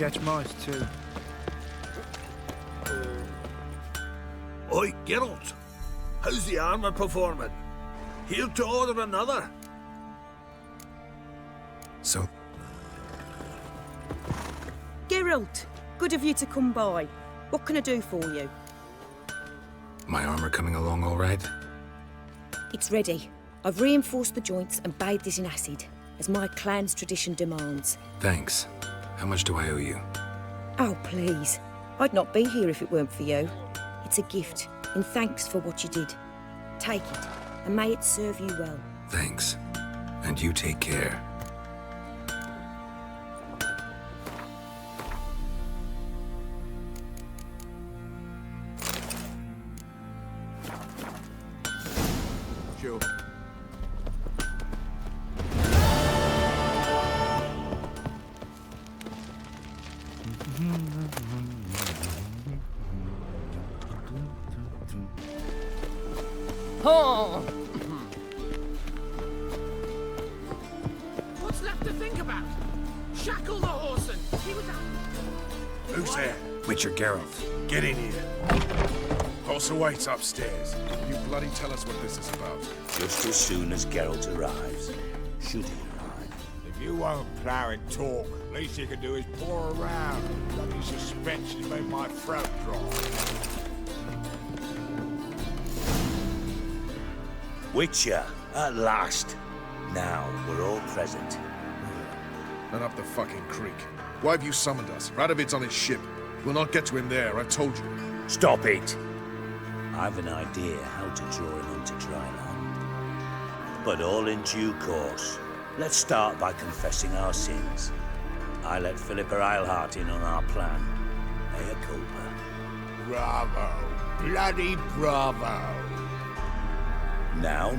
catch mice too. Oi, Geralt. How's the armor performing? Here to order another. So, Geralt, good of you to come by. What can I do for you? my armor coming along all right? It's ready. I've reinforced the joints and bathed it in acid, as my clan's tradition demands. Thanks. How much do I owe you? Oh, please. I'd not be here if it weren't for you. It's a gift, in thanks for what you did. Take it, and may it serve you well. Thanks. And you take care. Sure. Oh! What's left to think about? Shackle the horse and see what's out. Who's there? Witcher Geralt. Get in here. Horse awaits upstairs. You bloody tell us what this is about. Just as soon as Geralt arrives. Should he arrive? If you won't plough and talk, least you can do is pour around. Bloody suspension made my throat dry. Witcher, at last. Now we're all present. And up the fucking creek. Why have you summoned us? Radovid's on his ship. We'll not get to him there, I've told you. Stop it! I've an idea how to draw him onto dry land. But all in due course. Let's start by confessing our sins. I let Philippa Eilhart in on our plan. Mea culpa. Bravo. Bloody bravo. Now,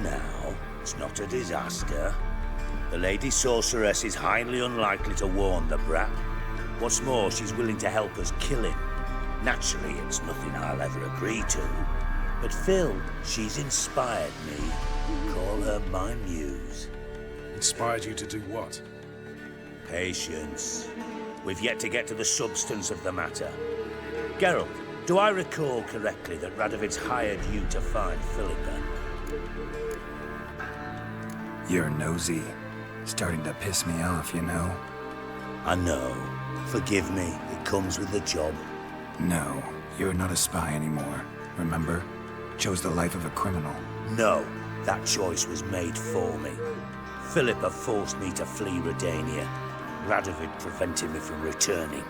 it's not a disaster. The Lady Sorceress is highly unlikely to warn the brat. What's more, she's willing to help us kill him. Naturally, it's nothing I'll ever agree to. But Phil, she's inspired me. Call her my muse. Inspired you to do what? Patience. We've yet to get to the substance of the matter. Geralt, do I recall correctly that Radovid's hired you to find Philippa? You're nosy. Starting to piss me off, you know? I know. Forgive me. It comes with the job. No, you're not a spy anymore. Remember? Chose the life of a criminal. No, that choice was made for me. Philippa forced me to flee Redania. Radovid prevented me from returning.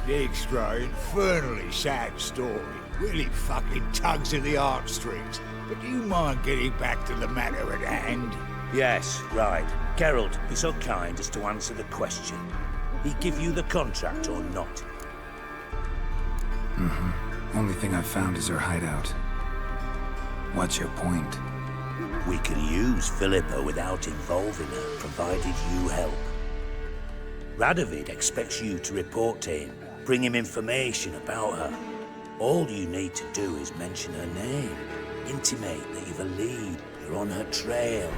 The extra infernally sad story. Really fucking tugs at the heartstrings. But do you mind getting back to the matter at hand? Yes, right. Geralt, be so kind as to answer the question. He give you the contract or not? Only thing I've found is her hideout. What's your point? We can use Philippa without involving her, provided you help. Radovid expects you to report to him, bring him information about her. All you need to do is mention her name. Intimate that you've a lead, you're on her trail.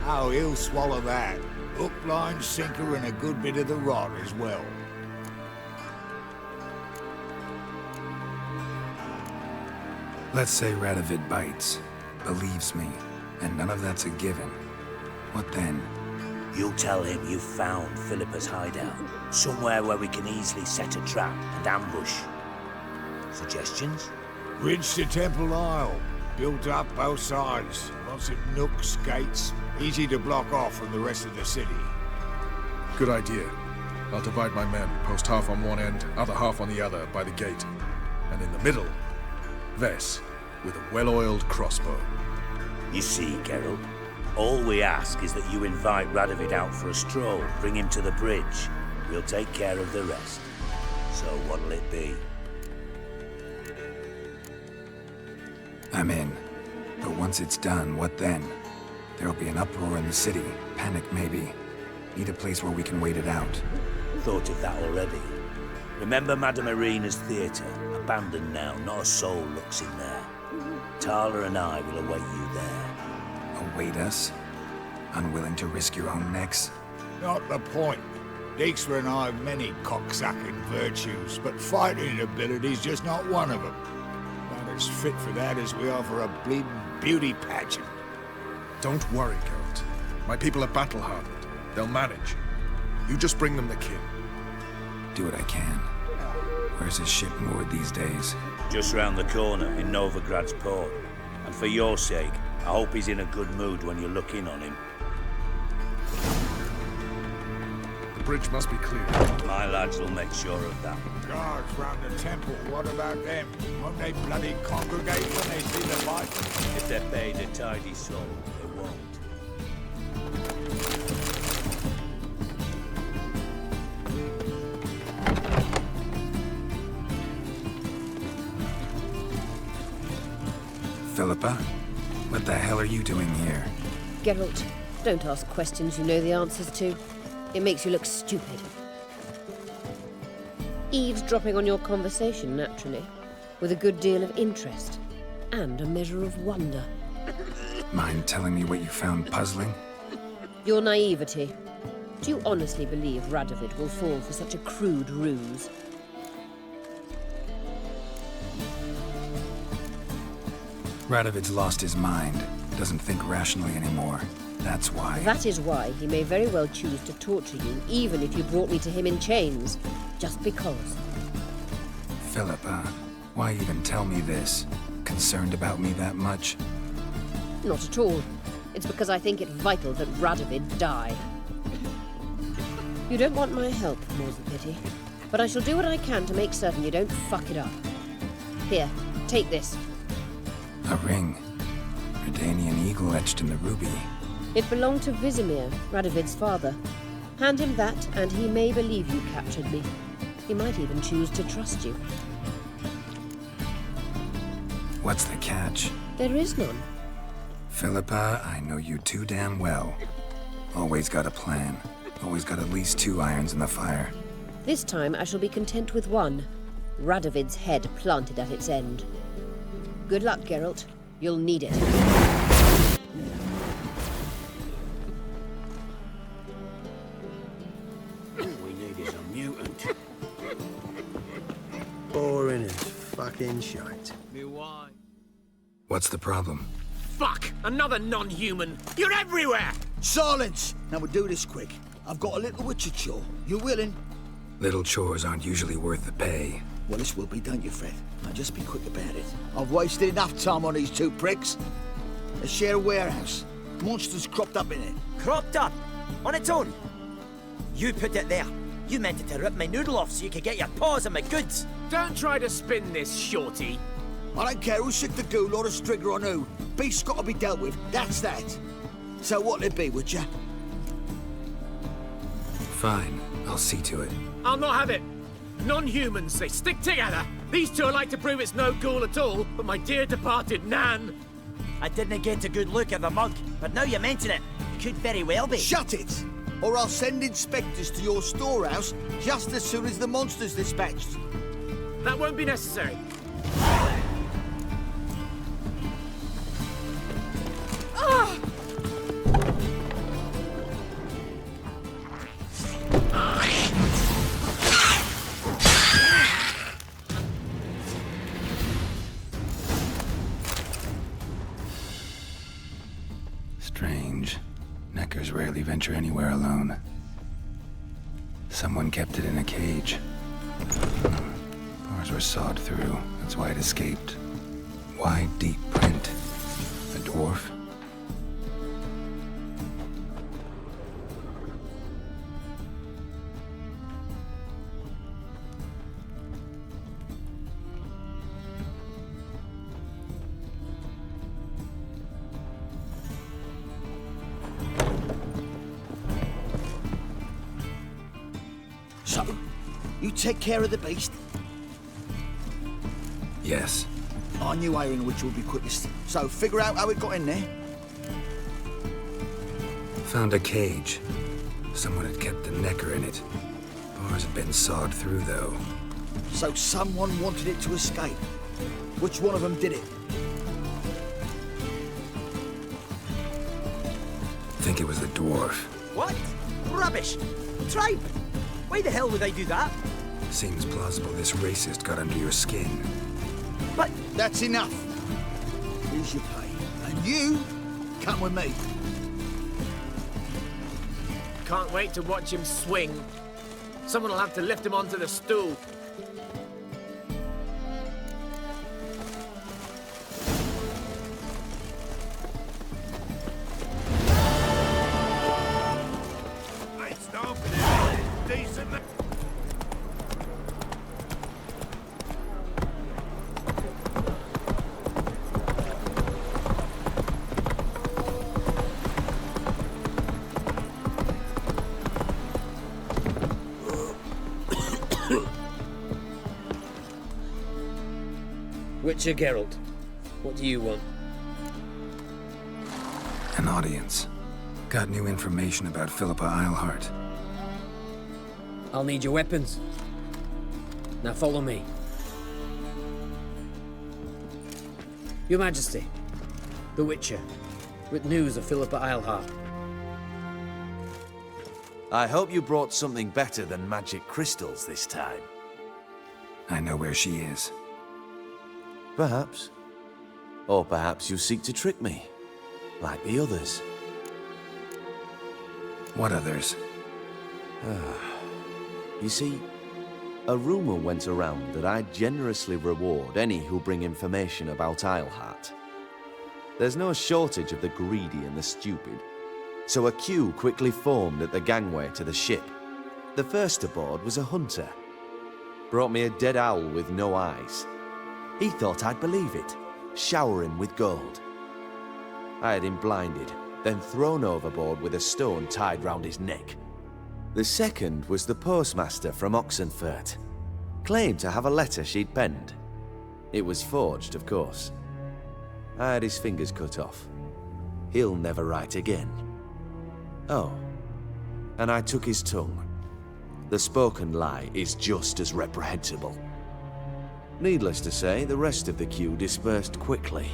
Oh, he'll swallow that. Hook, line, sinker, and a good bit of the rod as well. Let's say Radovid bites, believes me, and none of that's a given. What then? You'll tell him you've found Philippa's hideout, somewhere where we can easily set a trap and ambush. Suggestions? Bridge to Temple Isle. Built up both sides. Lots of nooks, gates. Easy to block off from the rest of the city. Good idea. I'll divide my men, post half on one end, other half on the other, by the gate. And in the middle, Vess, with a well-oiled crossbow. You see, Geralt, all we ask is that you invite Radovid out for a stroll, bring him to the bridge. We'll take care of the rest. So what'll it be? I'm in. But once it's done, what then? There'll be an uproar in the city. Panic, maybe. Need a place where we can wait it out. Thought of that already. Remember Madame Irina's theatre? Abandoned now, not a soul looks in there. Tala and I will await you there. Await us? Unwilling to risk your own necks? Not the point. Dijkstra and I have many cocksucking virtues, but fighting ability's just not one of them. Not as fit for that as we are for a bleeding beauty pageant. Don't worry, Geralt. My people are battle-hardened. They'll manage. You just bring them the kin. Do what I can. Where's his ship moored these days? Just round the corner in Novigrad's port. And for your sake, I hope he's in a good mood when you look in on him. The bridge must be clear. My lads will make sure of that. Guards round the temple, what about them? Won't they bloody congregate when they see the light? If they're paid a tidy sum, they won't. Philippa? What the hell are you doing here? Geralt, don't ask questions you know the answers to. It makes you look stupid. Eavesdropping on your conversation, naturally, with a good deal of interest and a measure of wonder. Mind telling me what you found puzzling? Your naivety. Do you honestly believe Radovid will fall for such a crude ruse? Radovid's lost his mind. Doesn't think rationally anymore. That's why. That is why he may very well choose to torture you, even if you brought me to him in chains. Just because. Philippa, why even tell me this? Concerned about me that much? Not at all. It's because I think it vital that Radovid die. You don't want my help, more's the pity. But I shall do what I can to make certain you don't fuck it up. Here, take this. A ring. Redanian eagle etched in the ruby. It belonged to Vizimir, Radovid's father. Hand him that, and he may believe you captured me. He might even choose to trust you. What's the catch? There is none. Philippa, I know you too damn well. Always got a plan. Always got at least 2 irons in the fire. This time I shall be content with one. Radovid's head planted at its end. Good luck, Geralt. You'll need it. All we need is a mutant. Boring as fucking shite. What's the problem? Fuck! Another non-human! You're everywhere! Silence! Now we'll do this quick. I've got a little witcher chore. You willing? Little chores aren't usually worth the pay. Well, this will be done, you Fred. Now just be quick about it. I've wasted enough time on these 2 pricks. They share a warehouse. Monsters cropped up in it. Cropped up? On its own? You put it there. You meant it to rip my noodle off so you could get your paws on my goods. Don't try to spin this, shorty. I don't care who sick the ghoul or the strigger on who. Beast's got to be dealt with. That's that. So what'll it be, would ya? Fine, I'll see to it. I'll not have it. Non-humans, they stick together. These 2 are like to prove it's no ghoul at all, but my dear departed Nan. I didn't get a good look at the mug, but now you mention it, could very well be. Shut it! Or I'll send inspectors to your storehouse just as soon as the monster's dispatched. That won't be necessary. Strange. Neckers rarely venture anywhere alone. Someone kept it in a cage. Bars were sawed through. That's why it escaped. Wide, deep print. A dwarf? So, you take care of the beast? Yes. I knew airing which would be quickest. So, figure out how it got in there. Found a cage. Someone had kept the necker in it. Bars had been sawed through, though. So someone wanted it to escape. Which one of them did it? Think it was the dwarf. What? Rubbish! Tripe! Why the hell would I do that? Seems plausible this racist got under your skin. But... That's enough. Here's your pay. And you, come with me. Can't wait to watch him swing. Someone will have to lift him onto the stool. Ain't stomping it. Decent. Witcher Geralt, what do you want? An audience. Got new information about Philippa Eilhart. I'll need your weapons. Now follow me. Your Majesty, the Witcher, with news of Philippa Eilhart. I hope you brought something better than magic crystals this time. I know where she is. Perhaps. Or perhaps you seek to trick me, like the others. What others? You see, a rumor went around that I generously reward any who bring information about Eilhart. There's no shortage of the greedy and the stupid, so a queue quickly formed at the gangway to the ship. The first aboard was a hunter. Brought me a dead owl with no eyes. He thought I'd believe it, shower him with gold. I had him blinded, then thrown overboard with a stone tied round his neck. The second was the postmaster from Oxenfurt. Claimed to have a letter she'd penned. It was forged, of course. I had his fingers cut off. He'll never write again. Oh, and I took his tongue. The spoken lie is just as reprehensible. Needless to say, the rest of the queue dispersed quickly.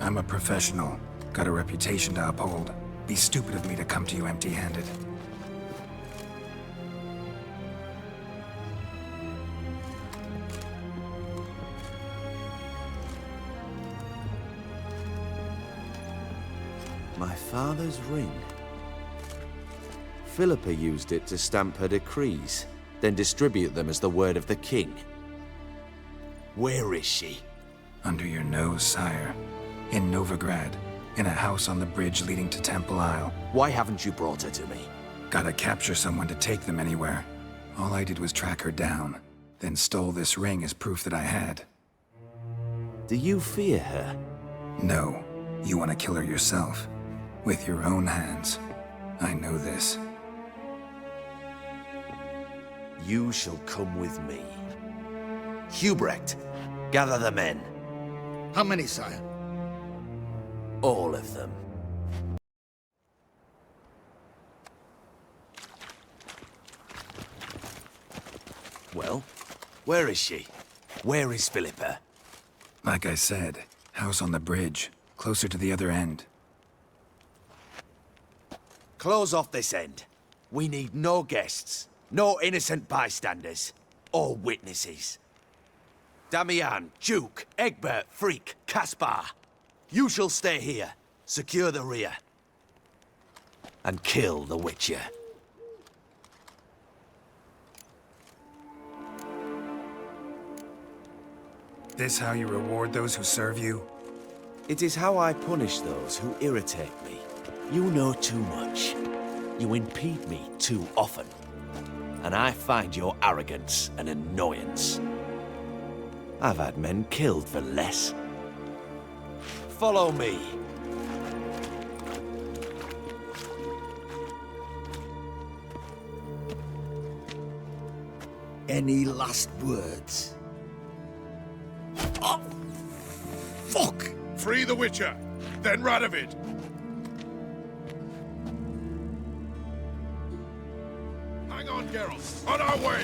I'm a professional. Got a reputation to uphold. Be stupid of me to come to you empty-handed. My father's ring. Philippa used it to stamp her decrees, then distribute them as the word of the king. Where is she? Under your nose, sire. In Novigrad. In a house on the bridge leading to Temple Isle. Why haven't you brought her to me? Gotta capture someone to take them anywhere. All I did was track her down, then stole this ring as proof that I had. Do you fear her? No. You want to kill her yourself. With your own hands. I know this. You shall come with me. Hubrecht, gather the men. How many, sire? All of them. Well, where is she? Where is Philippa? Like I said, house on the bridge, closer to the other end. Close off this end. We need no guests, no innocent bystanders, or witnesses. Damian, Duke, Egbert, Freak, Caspar. You shall stay here, secure the rear, and kill the Witcher. This how you reward those who serve you? It is how I punish those who irritate me. You know too much. You impede me too often. And I find your arrogance an annoyance. I've had men killed for less. Follow me. Any last words? Oh, fuck! Free the Witcher, then Radovid. Hang on, Geralt. On our way.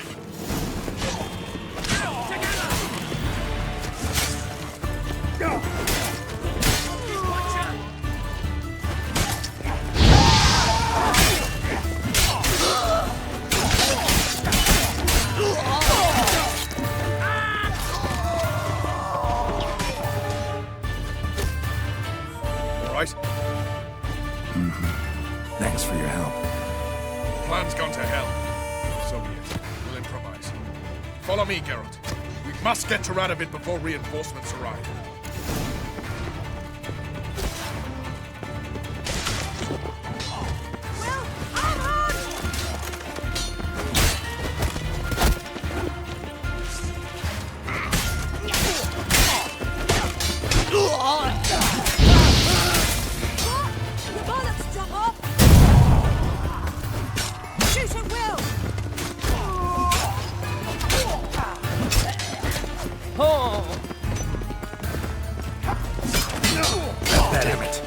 hell. So be it. We'll improvise. Follow me, Geralt. We must get to Radovid before reinforcements arrive. Damn it.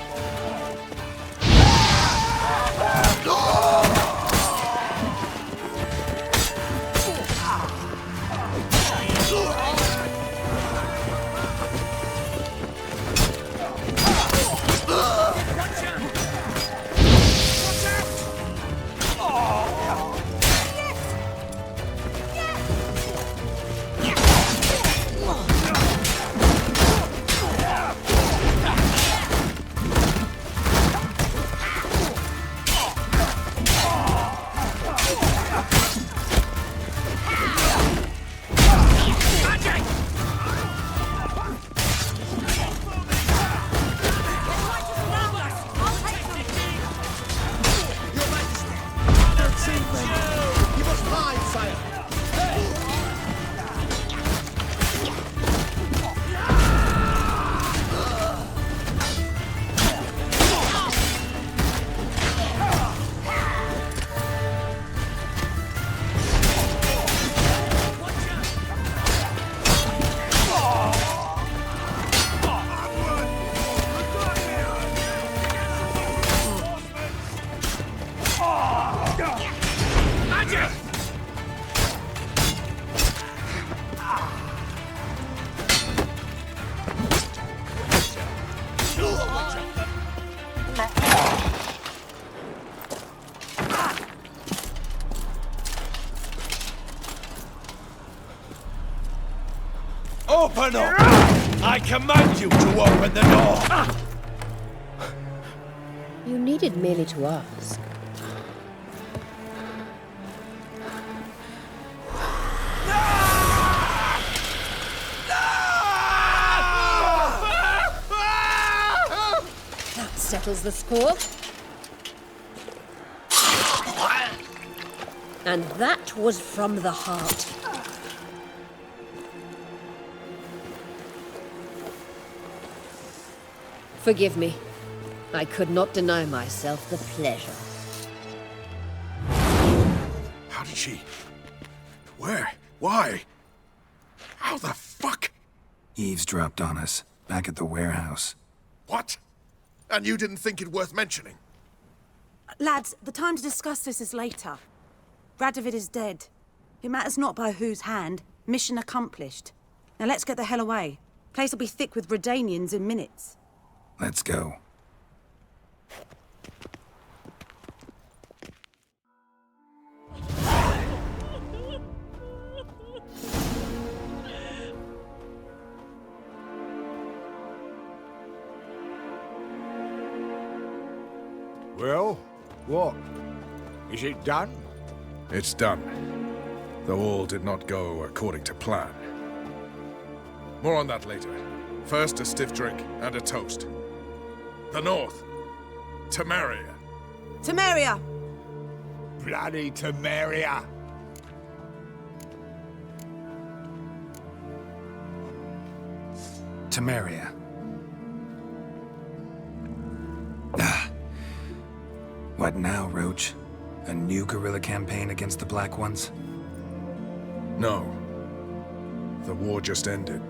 Open up! I command you to open the door! You needed merely to ask. That settles the score. And that was from the heart. Forgive me. I could not deny myself the pleasure. How did she... Where? Why? How the fuck? Eavesdropped on us, back at the warehouse. What? And you didn't think it worth mentioning? Lads, the time to discuss this is later. Radovid is dead. It matters not by whose hand. Mission accomplished. Now let's get the hell away. Place will be thick with Redanians in minutes. Let's go. Well, what? Is it done? It's done. Though all did not go according to plan. More on that later. First, a stiff drink and a toast. The North. Temeria. Temeria! Bloody Temeria! Temeria. Ah. What now, Roach? A new guerrilla campaign against the Black Ones? No. The war just ended.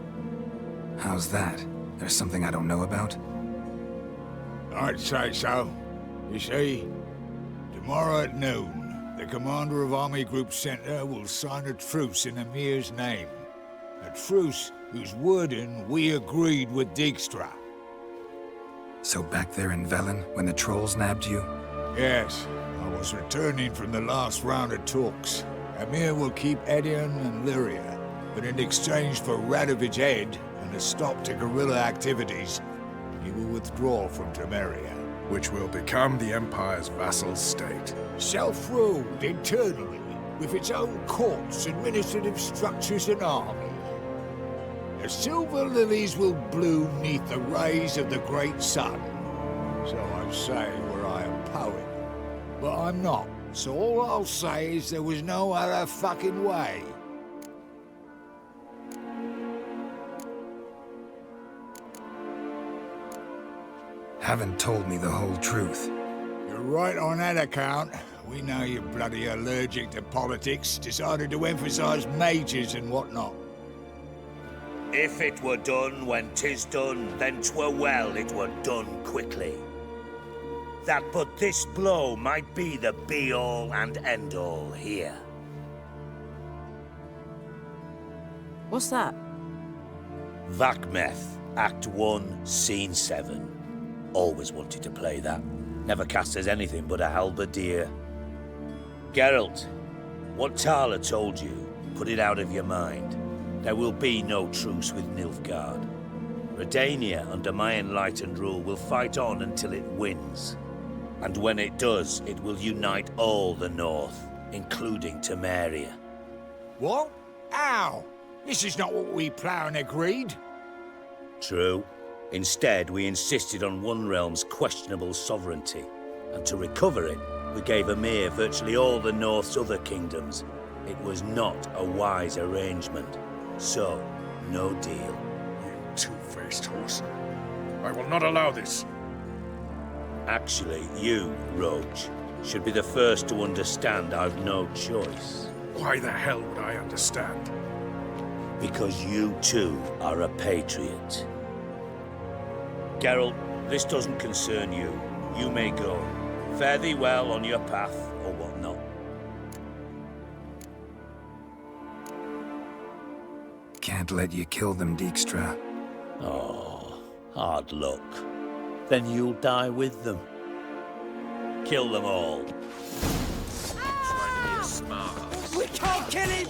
How's that? There's something I don't know about? I'd say so. You see, tomorrow at noon, the commander of Army Group Center will sign a truce in Emir's name. A truce whose wording we agreed with Dijkstra. So back there in Velen, when the trolls nabbed you? Yes, I was returning from the last round of talks. Emir will keep Edion and Lyria, but in exchange for Radovid's head and a stop to guerrilla activities, he will withdraw from Temeria. which will become the Empire's vassal state. Self-ruled internally, with its own courts, administrative structures and army. The silver lilies will bloom neath the rays of the great sun. So I'd say were I a poet. But I'm not. So all I'll say is there was no other fucking way. Haven't told me the whole truth. You're right on that account. We know you're bloody allergic to politics, decided to emphasize majors and whatnot. If it were done when 'tis done, then 'twere well it were done quickly. That but this blow might be the be-all and end-all here. What's that? Vakmeth, Act 1, Scene 7. Always wanted to play that. Never cast as anything but a halberdier. Geralt, what Tala told you, put it out of your mind. There will be no truce with Nilfgaard. Redania, under my enlightened rule, will fight on until it wins. And when it does, it will unite all the North, including Temeria. What? Ow! This is not what we Plough agreed. True. Instead, we insisted on one realm's questionable sovereignty. And to recover it, we gave Emir virtually all the North's other kingdoms. It was not a wise arrangement. So, no deal. You two-faced horse. I will not allow this. Actually, you, Roach, should be the first to understand I've no choice. Why the hell would I understand? Because you too are a patriot. Geralt, this doesn't concern you. You may go. Fare thee well on your path, or whatnot. Can't let you kill them, Dijkstra. Oh, hard luck. Then you'll die with them. Kill them all. Trying to be a smart ass. We can't kill him!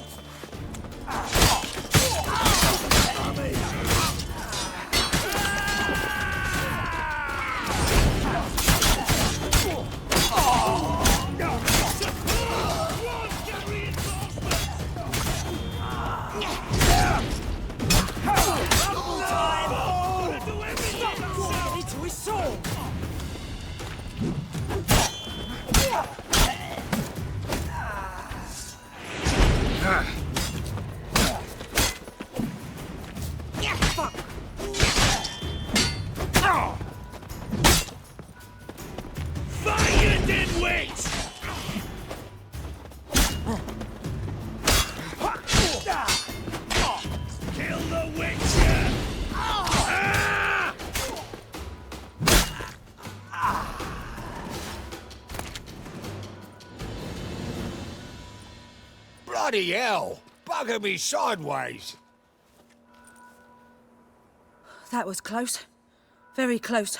Bloody hell! Bugger me sideways! That was close. Very close.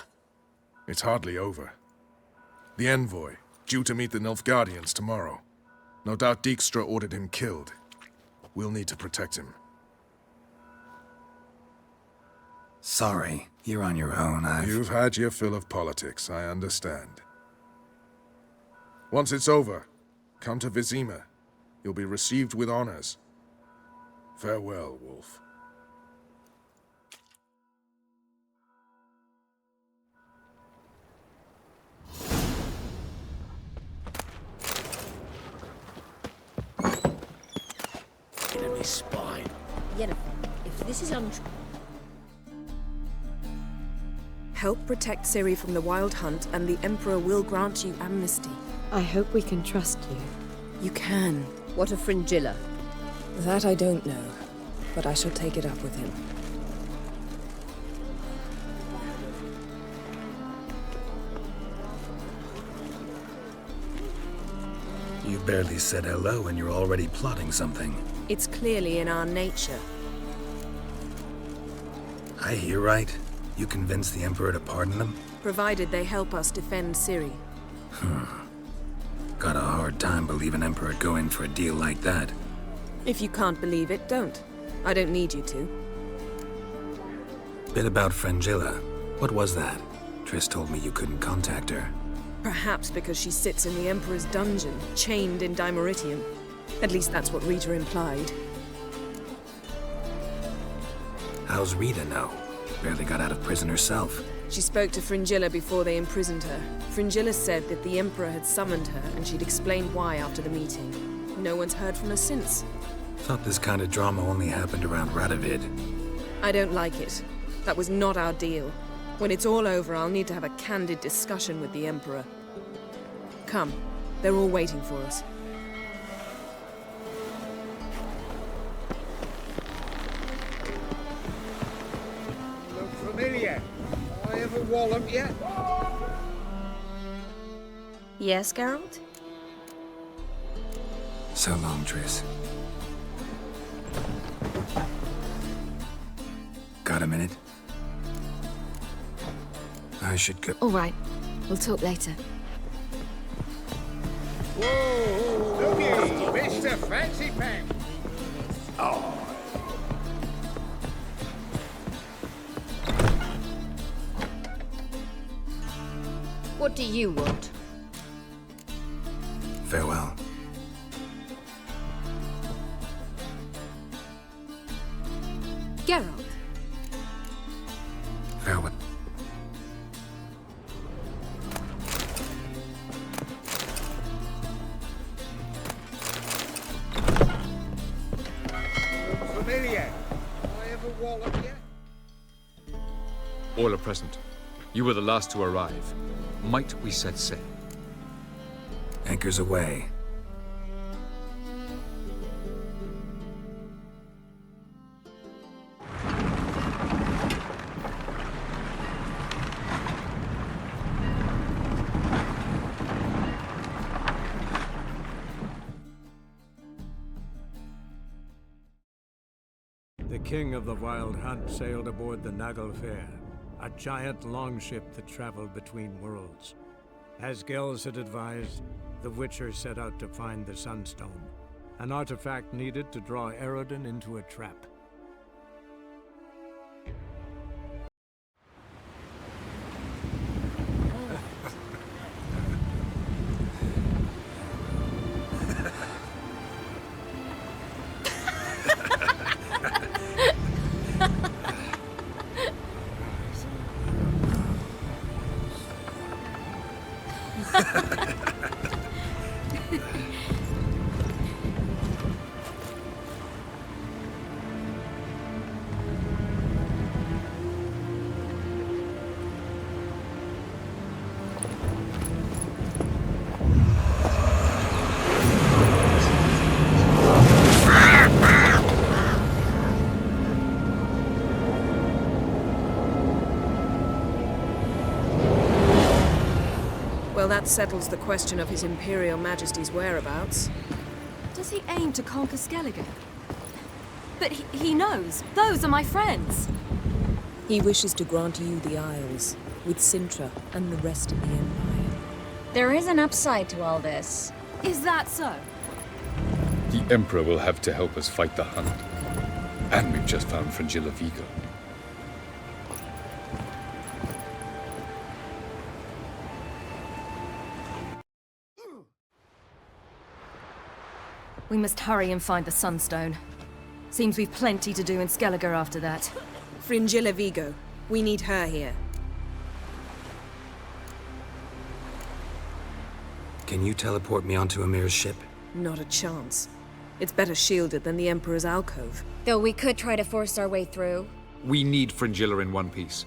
It's hardly over. The envoy, due to meet the Nilfgaardians tomorrow. No doubt Dijkstra ordered him killed. We'll need to protect him. Sorry, you're on your own. You've had your fill of politics, I understand. Once it's over, come to Vizima. You'll be received with honors. Farewell, Wolf. Enemy spine. Yennefer, if this is untrue... Help protect Ciri from the Wild Hunt, and the Emperor will grant you amnesty. I hope we can trust you. You can. What of Fringilla? That I don't know, but I shall take it up with him. You barely said hello and you're already plotting something. It's clearly in our nature. I hear right. You convinced the Emperor to pardon them? Provided they help us defend Ciri. Got a hard time believing Emperor'd go in for a deal like that. If you can't believe it, don't. I don't need you to. Bit about Fringilla. What was that? Triss told me you couldn't contact her. Perhaps because she sits in the Emperor's dungeon, chained in Dimeritium. At least that's what Rita implied. How's Rita know? Barely got out of prison herself. She spoke to Fringilla before they imprisoned her. Fringilla said that the Emperor had summoned her, and she'd explained why after the meeting. No one's heard from her since. Thought this kind of drama only happened around Radovid. I don't like it. That was not our deal. When it's all over, I'll need to have a candid discussion with the Emperor. Come, they're all waiting for us. Look familiar. I ever wallop yet? Yes, Geralt? So long, Triss. Got a minute? I should go. All right. We'll talk later. Whoa! Looky, Mr. Fancy Pants. Oh. What do you want? Farewell. Geralt. Farewell. Familiar. I ever wallop yet? All are present. You were the last to arrive. Might we set sail? Anchors away. The king of the Wild Hunt sailed aboard the Naglfar, a giant longship that traveled between worlds. As Gels had advised, the Witcher set out to find the Sunstone, an artifact needed to draw Eredin into a trap. Well, that settles the question of His Imperial Majesty's whereabouts. Does he aim to conquer Skellige? But he knows. Those are my friends. He wishes to grant you the Isles, with Sintra and the rest of the Empire. There is an upside to all this. Is that so? The Emperor will have to help us fight the Hunt. And we've just found Fringilla Vigo. We must hurry and find the Sunstone. Seems we've plenty to do in Skellige after that. Fringilla Vigo. We need her here. Can you teleport me onto Amir's ship? Not a chance. It's better shielded than the Emperor's alcove. Though we could try to force our way through. We need Fringilla in one piece.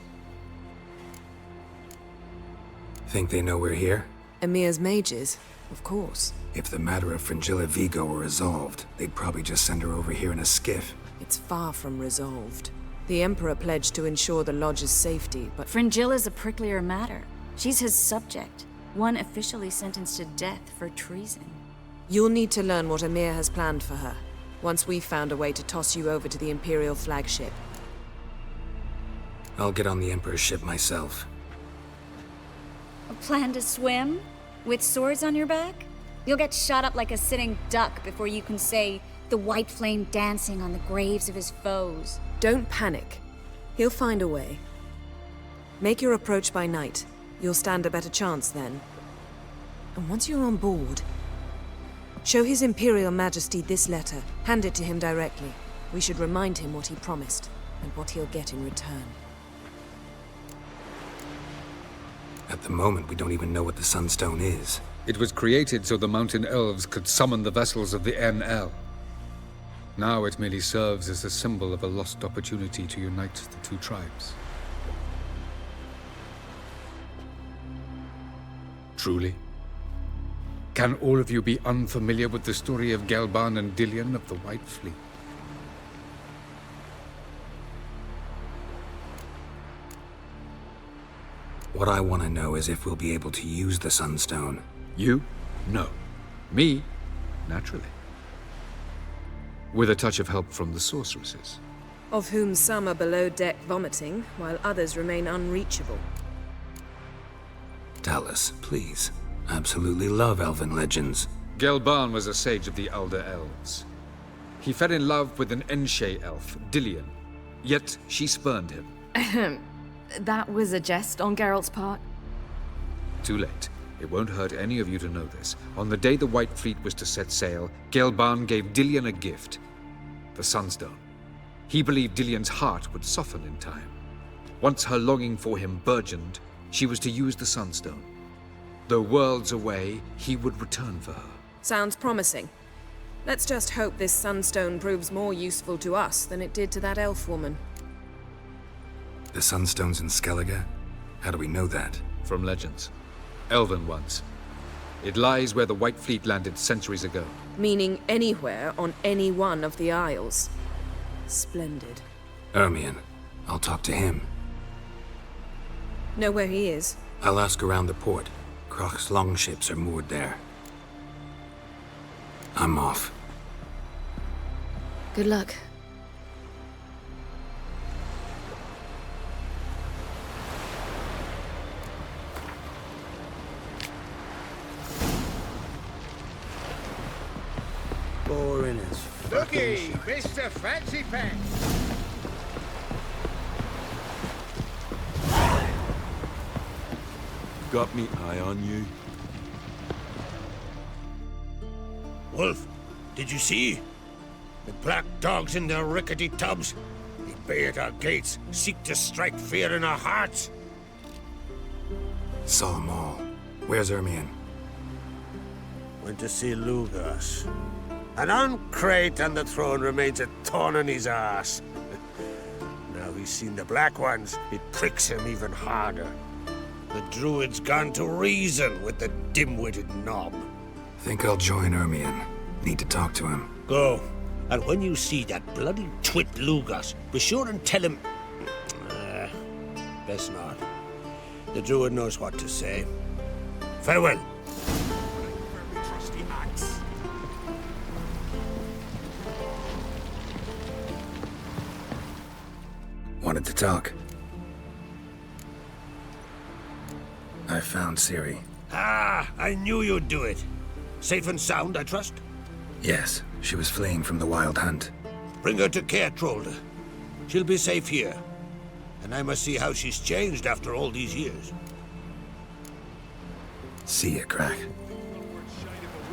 Think they know we're here? Amir's mages? Of course. If the matter of Fringilla Vigo were resolved, they'd probably just send her over here in a skiff. It's far from resolved. The Emperor pledged to ensure the Lodge's safety, but... Fringilla's a pricklier matter. She's his subject, one officially sentenced to death for treason. You'll need to learn what Amir has planned for her, once we've found a way to toss you over to the Imperial flagship. I'll get on the Emperor's ship myself. A plan to swim? With swords on your back? You'll get shot up like a sitting duck before you can say, the white flame dancing on the graves of his foes. Don't panic. He'll find a way. Make your approach by night, You'll stand a better chance then. And once you're on board, show His Imperial Majesty this letter. Hand it to him directly. We should remind him what he promised, and what he'll get in return. At the moment, we don't even know what the Sunstone is. It was created so the Mountain Elves could summon the vessels of the NL. Now it merely serves as a symbol of a lost opportunity to unite the two tribes. Truly? Can all of you be unfamiliar with the story of Gelban and Dillion of the White Fleet? What I want to know is if we'll be able to use the Sunstone. You? No. Me? Naturally. With a touch of help from the sorceresses. Of whom some are below deck vomiting, while others remain unreachable. Tell us, please. Absolutely love elven legends. Gelban was a sage of the Elder Elves. He fell in love with an Enshe elf, Dillion. Yet she spurned him. That was a jest on Geralt's part? Too late. It won't hurt any of you to know this. On the day the White Fleet was to set sail, Gelban gave Dillion a gift. The Sunstone. He believed Dillion's heart would soften in time. Once her longing for him burgeoned, she was to use the Sunstone. Though worlds away, he would return for her. Sounds promising. Let's just hope this Sunstone proves more useful to us than it did to that elf woman. The Sunstone's in Skellige? How do we know that? From legends. Elven ones. It lies where the White Fleet landed centuries ago. Meaning anywhere on any one of the Isles. Splendid. Ermion. I'll talk to him. Know where he is? I'll ask around the port. Krach's longships are moored there. I'm off. Good luck. Boring as Looky, Mr. Fancy Pants. Got me eye on you. Wolf, did you see? The black dogs in their rickety tubs. They bay at our gates, seek to strike fear in our hearts. Saw them all. Where's Ermion? Went to see Lugas. An uncrate on the throne remains a thorn in his ass. Now he's seen the Black Ones, it pricks him even harder. The druid's gone to reason with the dim-witted knob. Think I'll join Ermion. Need to talk to him. Go. And when you see that bloody twit Lugas, be sure and tell him... best not. The druid knows what to say. Farewell. Wanted to talk. I found Ciri. Ah, I knew you'd do it. Safe and sound, I trust? Yes, she was fleeing from the Wild Hunt. Bring her to Caertrolde. She'll be safe here. And I must see how she's changed after all these years. See ya, Crack.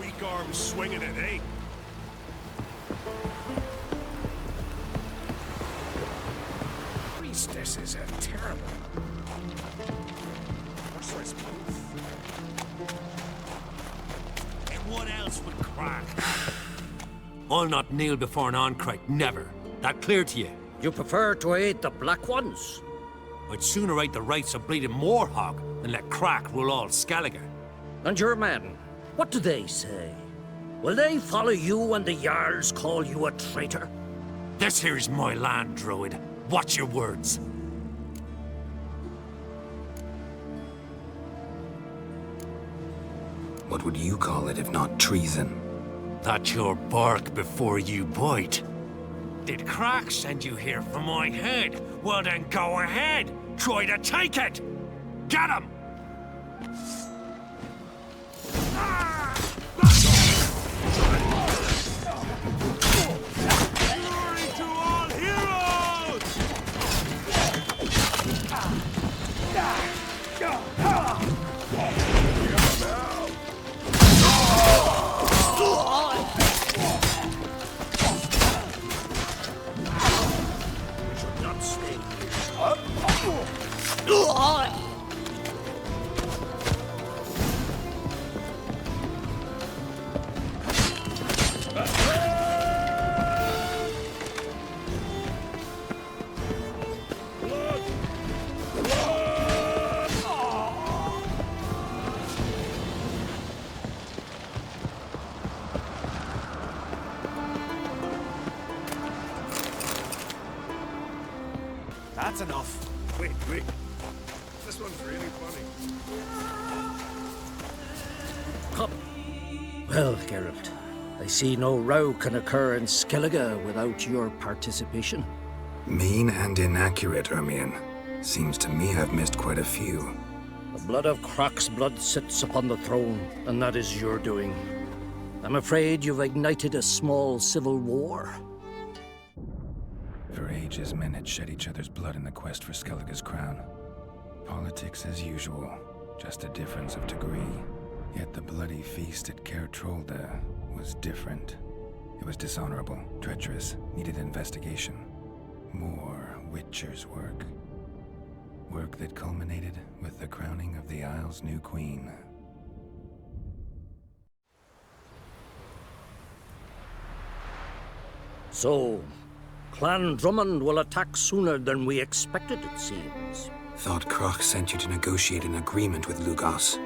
Weak arm swinging it, eh? Priestesses are terrible. And what else would crack? I'll not kneel before an Oncrite, never. That clear to you? You prefer to aid the Black Ones? I'd sooner aid the rights of bleeding Moorhog than let crack rule all Skellige. And your men, what do they say? Will they follow you when the Jarls call you a traitor? This here's my land, Druid. Watch your words. What would you call it if not treason? That's your bark before you bite. Did Crack send you here for my head? Well then go ahead. Try to take it. Get him! Glory to all heroes! That's enough. Wait. This one's really funny. Come. Well, Geralt, I see no row can occur in Skellige without your participation. Mean and inaccurate, Ermion. Seems to me I've missed quite a few. The blood of Crach's blood sits upon the throne, and that is your doing. I'm afraid you've ignited a small civil war. For ages, men had shed each other's blood in the quest for Skellige's crown. Politics as usual, just a difference of degree. Yet the bloody feast at Caer Trolda was different. It was dishonorable, treacherous, needed investigation. More Witcher's work. Work that culminated with the crowning of the Isle's new queen. So, Clan Drummond will attack sooner than we expected, it seems. Thought Crach sent you to negotiate an agreement with Lugos.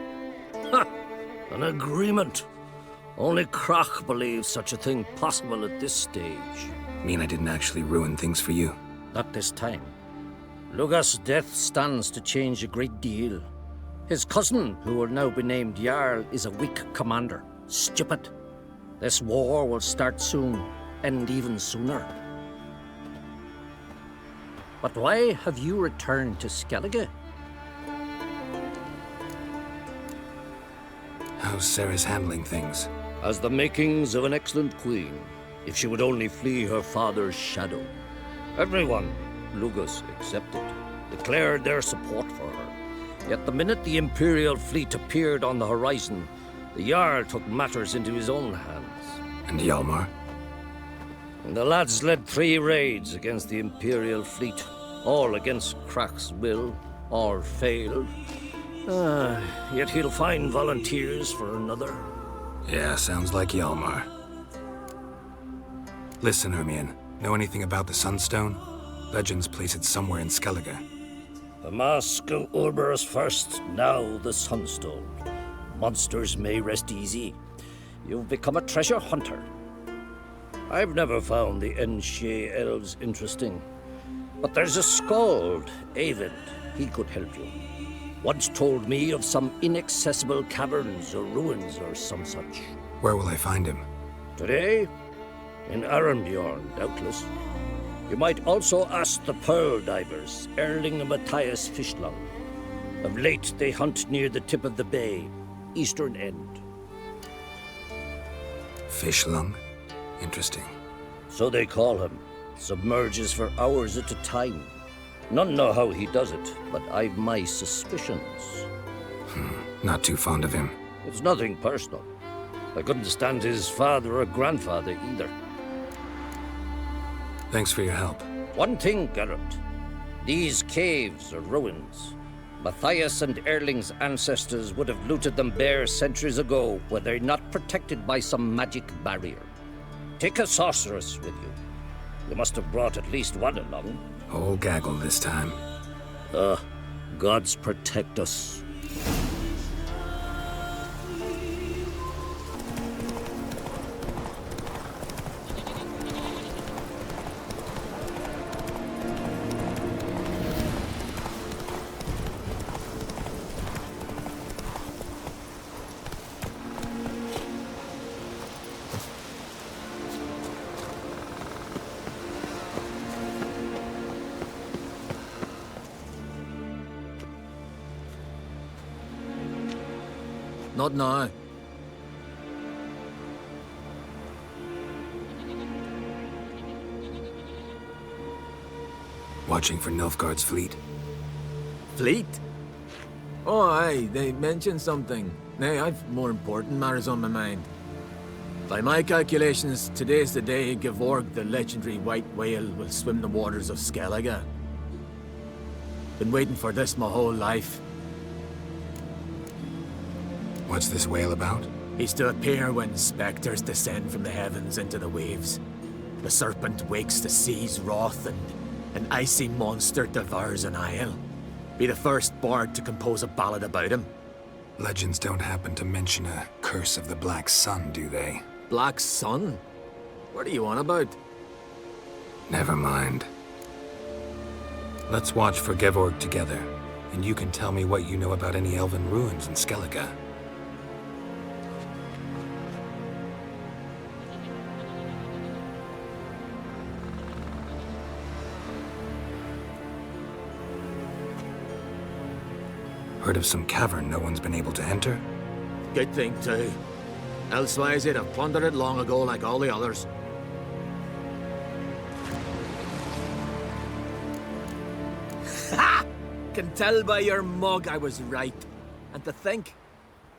Ha! An agreement? Only Crach believes such a thing possible at this stage. Mean I didn't actually ruin things for you? Not this time. Lugos' death stands to change a great deal. His cousin, who will now be named Jarl, is a weak commander. Stupid. This war will start soon, end even sooner. But why have you returned to Skellige? How's Ceres handling things? Has the makings of an excellent queen, if she would only flee her father's shadow. Everyone, Lugos excepted, declared their support for her. Yet the minute the Imperial fleet appeared on the horizon, the Jarl took matters into his own hands. And Hjalmar? And the lads led 3 raids against the Imperial fleet, all against Crach's will, all failed. Yet he'll find volunteers for another. Yeah, sounds like Hjalmar. Listen, Ermion, know anything about the Sunstone? Legends place it somewhere in Skellige. The mask of Urberus first, now the Sunstone. Monsters may rest easy. You've become a treasure hunter. I've never found the Enshe elves interesting. But there's a skald, Avid. He could help you. Once told me of some inaccessible caverns or ruins or some such. Where will I find him? Today? In Arenbjorn, doubtless. You might also ask the Pearl Divers, Erling and Matthias Fishlung. Of late, they hunt near the tip of the bay, eastern end. Fishlung? Interesting. So they call him. Submerges for hours at a time. None know how he does it, but I've my suspicions. Not too fond of him. It's nothing personal. I couldn't stand his father or grandfather either. Thanks for your help. One thing, Geralt. These caves are ruins. Matthias and Erling's ancestors would have looted them bare centuries ago were they not protected by some magic barrier. Take a sorceress with you. You must have brought at least one along. Whole gaggle this time. Gods protect us. Not now. Watching for Nilfgaard's fleet. Fleet? Oh, aye, they mentioned something. Nay, I've more important matters on my mind. By my calculations, today's the day Gevorg, the legendary white whale, will swim the waters of Skellige. Been waiting for this my whole life. What's this whale about? He's to appear when specters descend from the heavens into the waves. The serpent wakes the sea's wrath, and an icy monster devours an isle. Be the first bard to compose a ballad about him. Legends don't happen to mention a curse of the Black Sun, do they? Black Sun? What are you on about? Never mind. Let's watch for Gevorg together, and you can tell me what you know about any elven ruins in Skellige. Heard of some cavern no one's been able to enter? Good thing, too. Elsewise, they'd have plundered it long ago like all the others. Ha! Can tell by your mug I was right. And to think,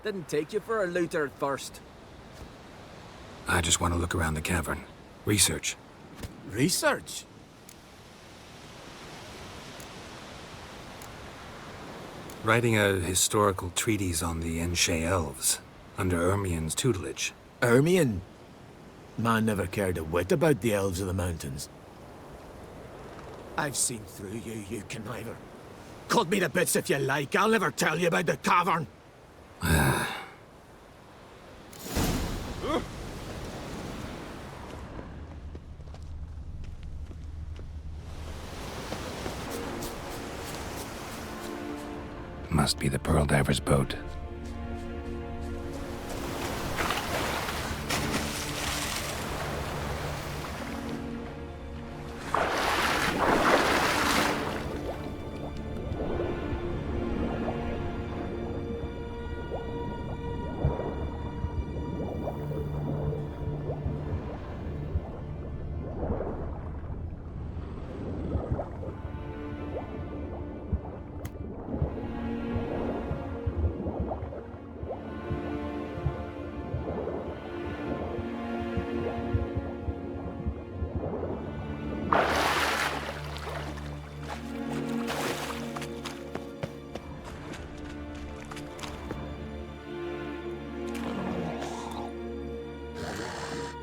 didn't take you for a looter at first. I just want to look around the cavern. Research. Research? Writing a historical treatise on the Enshe elves, under Ermien's tutelage. Ermien? Man never cared a whit about the elves of the mountains. I've seen through you, you conniver. Cut me to bits if you like, I'll never tell you about the cavern. Must be the Pearl Diver's boat.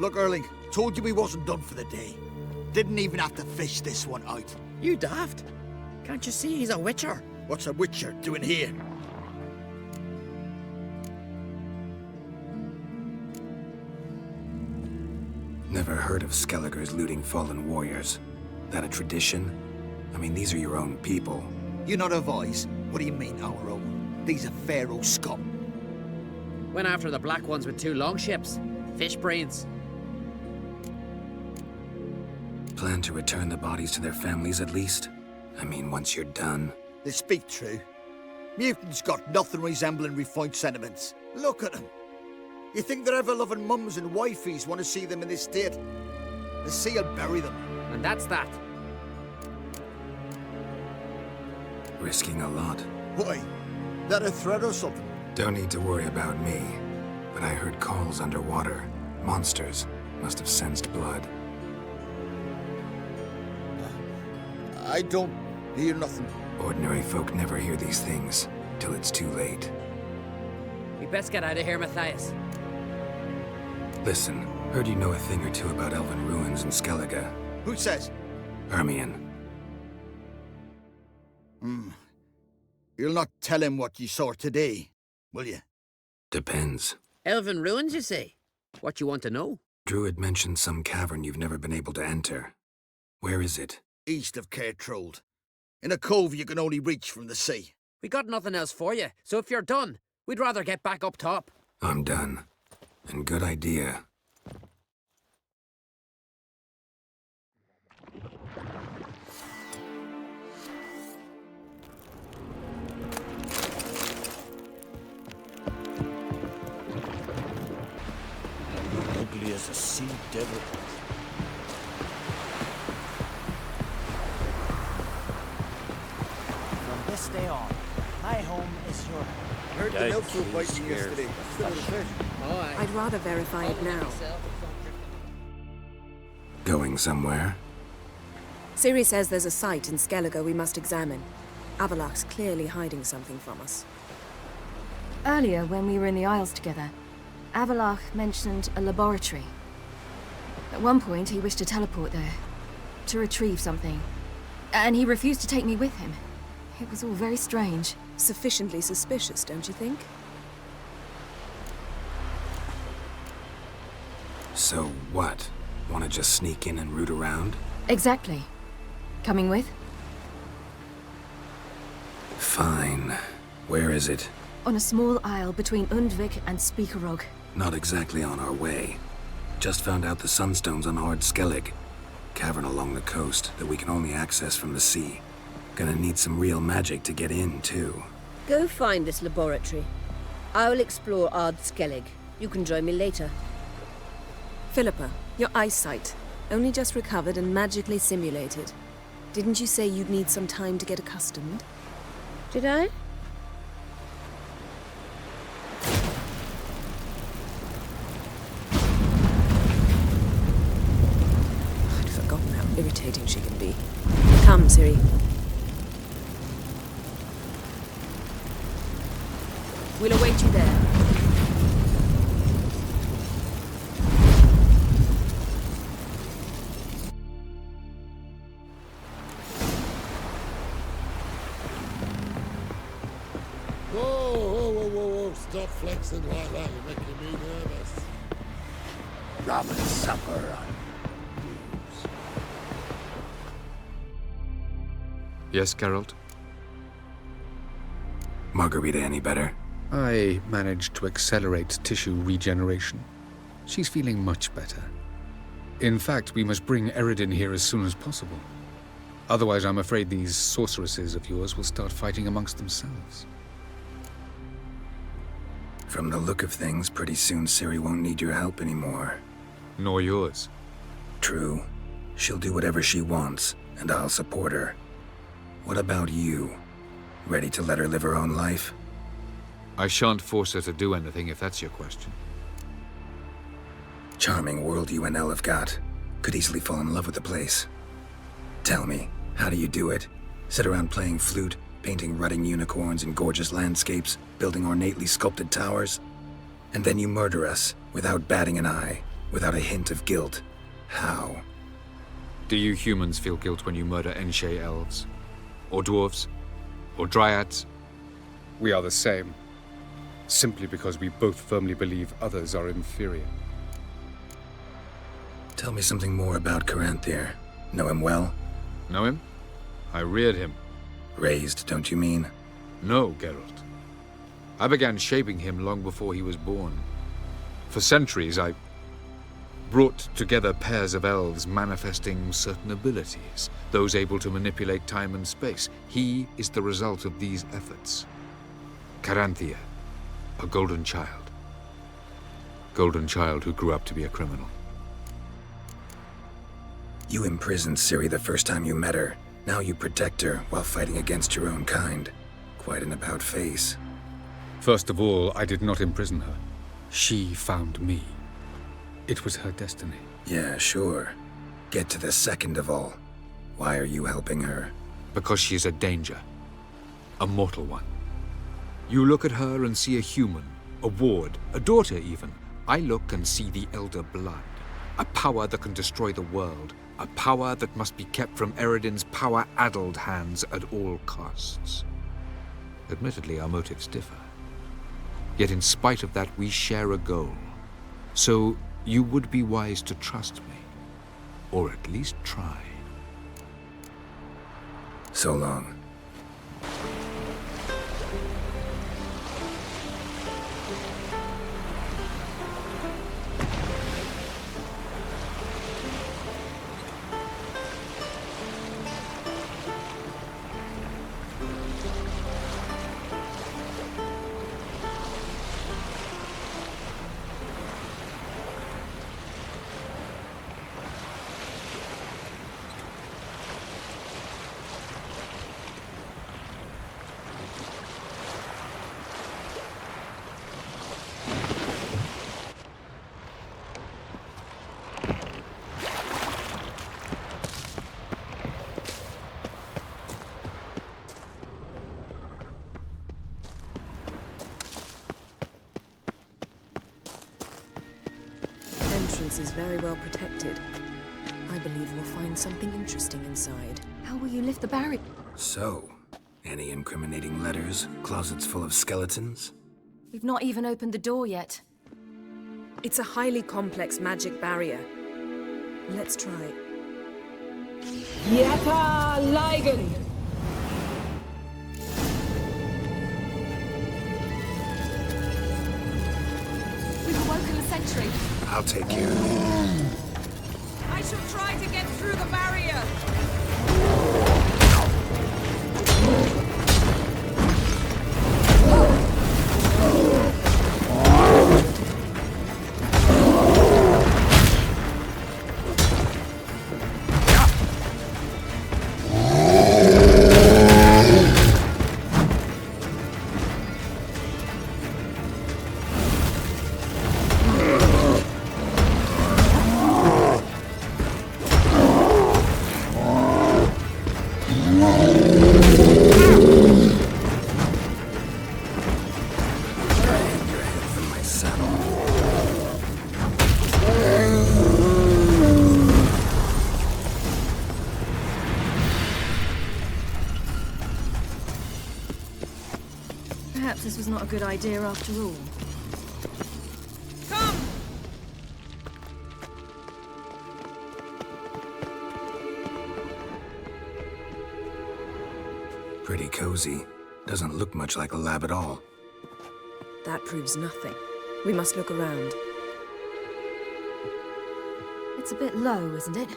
Look, Erling, told you we wasn't done for the day. Didn't even have to fish this one out. You daft? Can't you see he's a witcher? What's a witcher doing here? Never heard of Skellige's looting fallen warriors. That a tradition? I mean, these are your own people. You're not of ours. What do you mean, our own? These are Pharaoh scum. Went after the black ones with 2 longships. Fish brains. Plan to return the bodies to their families at least? I mean, once you're done. They speak true. Mutants got nothing resembling refined sentiments. Look at them. You think their ever-loving mums and wifeys want to see them in this state? The sea will bury them. And that's that. Risking a lot. Why? That a threat or something? Don't need to worry about me. But I heard calls underwater. Monsters must have sensed blood. I don't hear nothing. Ordinary folk never hear these things, till it's too late. We best get out of here, Matthias. Listen, heard you know a thing or two about elven ruins in Skellige. Who says? Ermien. You'll not tell him what you saw today, will you? Depends. Elven ruins, you say? What you want to know? Druid mentioned some cavern you've never been able to enter. Where is it? East of Cairtrold. In a cove you can only reach from the sea. We got nothing else for you, so if you're done, we'd rather get back up top. I'm done. And good idea. Ugly as a sea devil. From this day on, my home is your home. Heard the milk were biting yesterday. Still in the fish. I'd rather verify it now. Going somewhere? Ciri says there's a site in Skellige we must examine. Avalach's clearly hiding something from us. Earlier, when we were in the Isles together, Avalach mentioned a laboratory. At one point, he wished to teleport there, to retrieve something. And he refused to take me with him. It was all very strange. Sufficiently suspicious, don't you think? So what? Want to just sneak in and root around? Exactly. Coming with? Fine. Where is it? On a small isle between Undvik and Speakerog. Not exactly on our way. Just found out the Sunstone's on Hard Skellig. Cavern along the coast that we can only access from the sea. Gonna need some real magic to get in, too. Go find this laboratory. I will explore Ard Skellig. You can join me later. Philippa, your eyesight. Only just recovered and magically simulated. Didn't you say you'd need some time to get accustomed? Did I? I'd forgotten how irritating she can be. Come, Ciri. We'll await you there. Whoa, stop flexing like that, you're making me nervous. Robin supper on Yes, Geralt? Margarita any better? I managed to accelerate tissue regeneration. She's feeling much better. In fact, we must bring Eredin here as soon as possible. Otherwise, I'm afraid these sorceresses of yours will start fighting amongst themselves. From the look of things, pretty soon Ciri won't need your help anymore. Nor yours. True. She'll do whatever she wants, and I'll support her. What about you? Ready to let her live her own life? I shan't force her to do anything, if that's your question. Charming world you and Elle have got. Could easily fall in love with the place. Tell me, how do you do it? Sit around playing flute, painting rutting unicorns in gorgeous landscapes, building ornately sculpted towers? And then you murder us, without batting an eye, without a hint of guilt. How? Do you humans feel guilt when you murder Enshe elves? Or dwarves? Or dryads? We are the same. Simply because we both firmly believe others are inferior. Tell me something more about Caranthir. Know him well? Know him? I reared him. Raised, don't you mean? No, Geralt. I began shaping him long before he was born. For centuries, I brought together pairs of elves manifesting certain abilities, those able to manipulate time and space. He is the result of these efforts. Caranthir, a golden child. Golden child who grew up to be a criminal. You imprisoned Ciri the first time you met her. Now you protect her while fighting against your own kind. Quite an about-face. First of all, I did not imprison her. She found me. It was her destiny. Yeah, sure. Get to the second of all. Why are you helping her? Because she is a danger. A mortal one. You look at her and see a human, a ward, a daughter even. I look and see the Elder Blood. A power that can destroy the world. A power that must be kept from Eredin's power-addled hands at all costs. Admittedly, our motives differ. Yet in spite of that, we share a goal. So, you would be wise to trust me. Or at least try. So long. Is very well protected. I believe we'll find something interesting inside. How will you lift the barrier? So, any incriminating letters? Closets full of skeletons? We've not even opened the door yet. It's a highly complex magic barrier. Let's try. Yeka Ligen! I'll take care of it. I shall try to get through the barrier. Perhaps this was not a good idea after all. Come! Pretty cozy. Doesn't look much like a lab at all. That proves nothing. We must look around. It's a bit low, isn't it?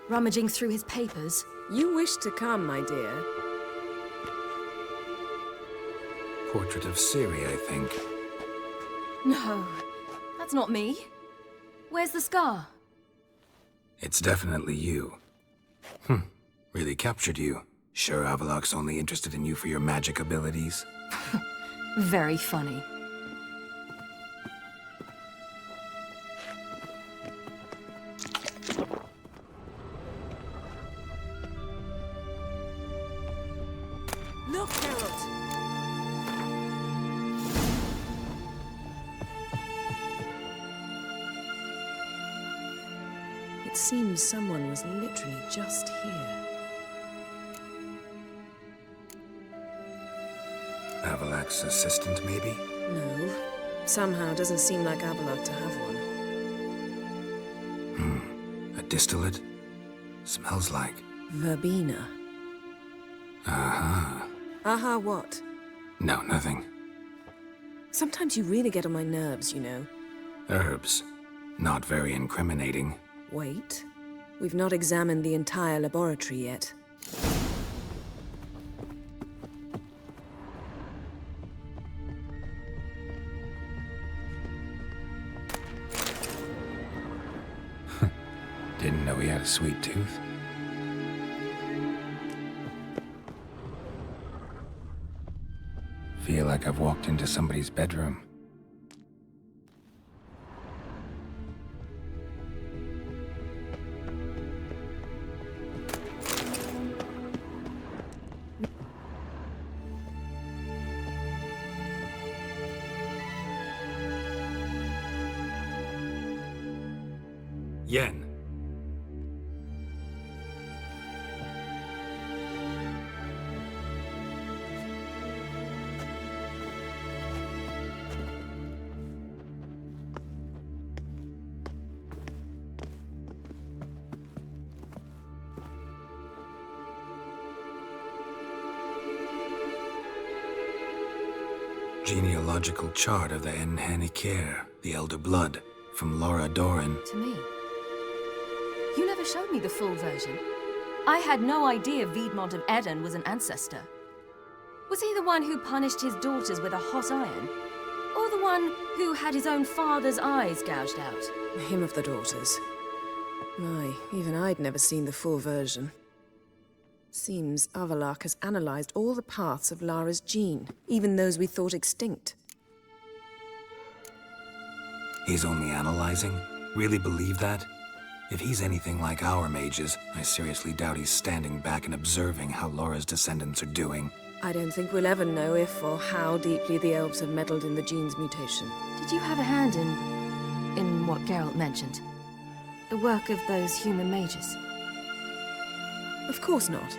Rummaging through his papers. You wish to come, my dear. Portrait of Ciri, I think. No, that's not me. Where's the scar? It's definitely you. Really captured you. Sure Avallac'h's only interested in you for your magic abilities? Very funny. Look, Geralt! It seems someone was literally just here. Avallac'h's assistant, maybe? No. Somehow it doesn't seem like Avallac'h to have one. A distillate? Smells like... Verbena. Aha. Aha what? No, nothing. Sometimes you really get on my nerves, you know. Herbs. Not very incriminating. Wait. We've not examined the entire laboratory yet. Didn't know he had a sweet tooth. Feel like I've walked into somebody's bedroom. Yen. Genealogical chart of the Enhanikir, the Elder Blood, from Laura Doran. To me. You never showed me the full version. I had no idea Viedmont of Eden was an ancestor. Was he the one who punished his daughters with a hot iron? Or the one who had his own father's eyes gouged out? Him of the daughters. My, even I'd never seen the full version. Seems Avallac'h has analyzed all the paths of Lara's gene, even those we thought extinct. He's only analyzing? Really believe that? If he's anything like our mages, I seriously doubt he's standing back and observing how Laura's descendants are doing. I don't think we'll ever know if or how deeply the elves have meddled in the gene's mutation. Did you have a hand in what Geralt mentioned? The work of those human mages? Of course not.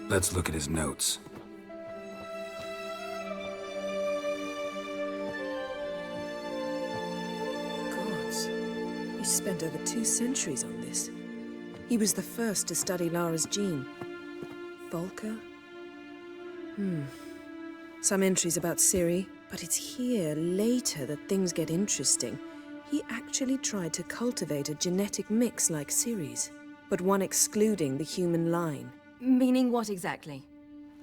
Let's look at his notes. Gods. He spent over 2 centuries on this. He was the first to study Lara's gene. Volker? Some entries about Ciri, But it's here, later, that things get interesting. He actually tried to cultivate a genetic mix like Ciri's, but one excluding the human line. Meaning what exactly?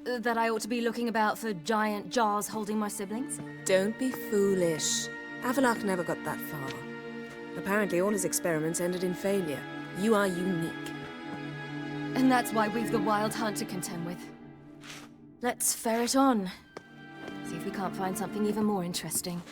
That I ought to be looking about for giant jars holding my siblings? Don't be foolish. Avallac'h never got that far. Apparently all his experiments ended in failure. You are unique. And that's why we've the Wild Hunt to contend with. Let's ferret on. See if we can't find something even more interesting.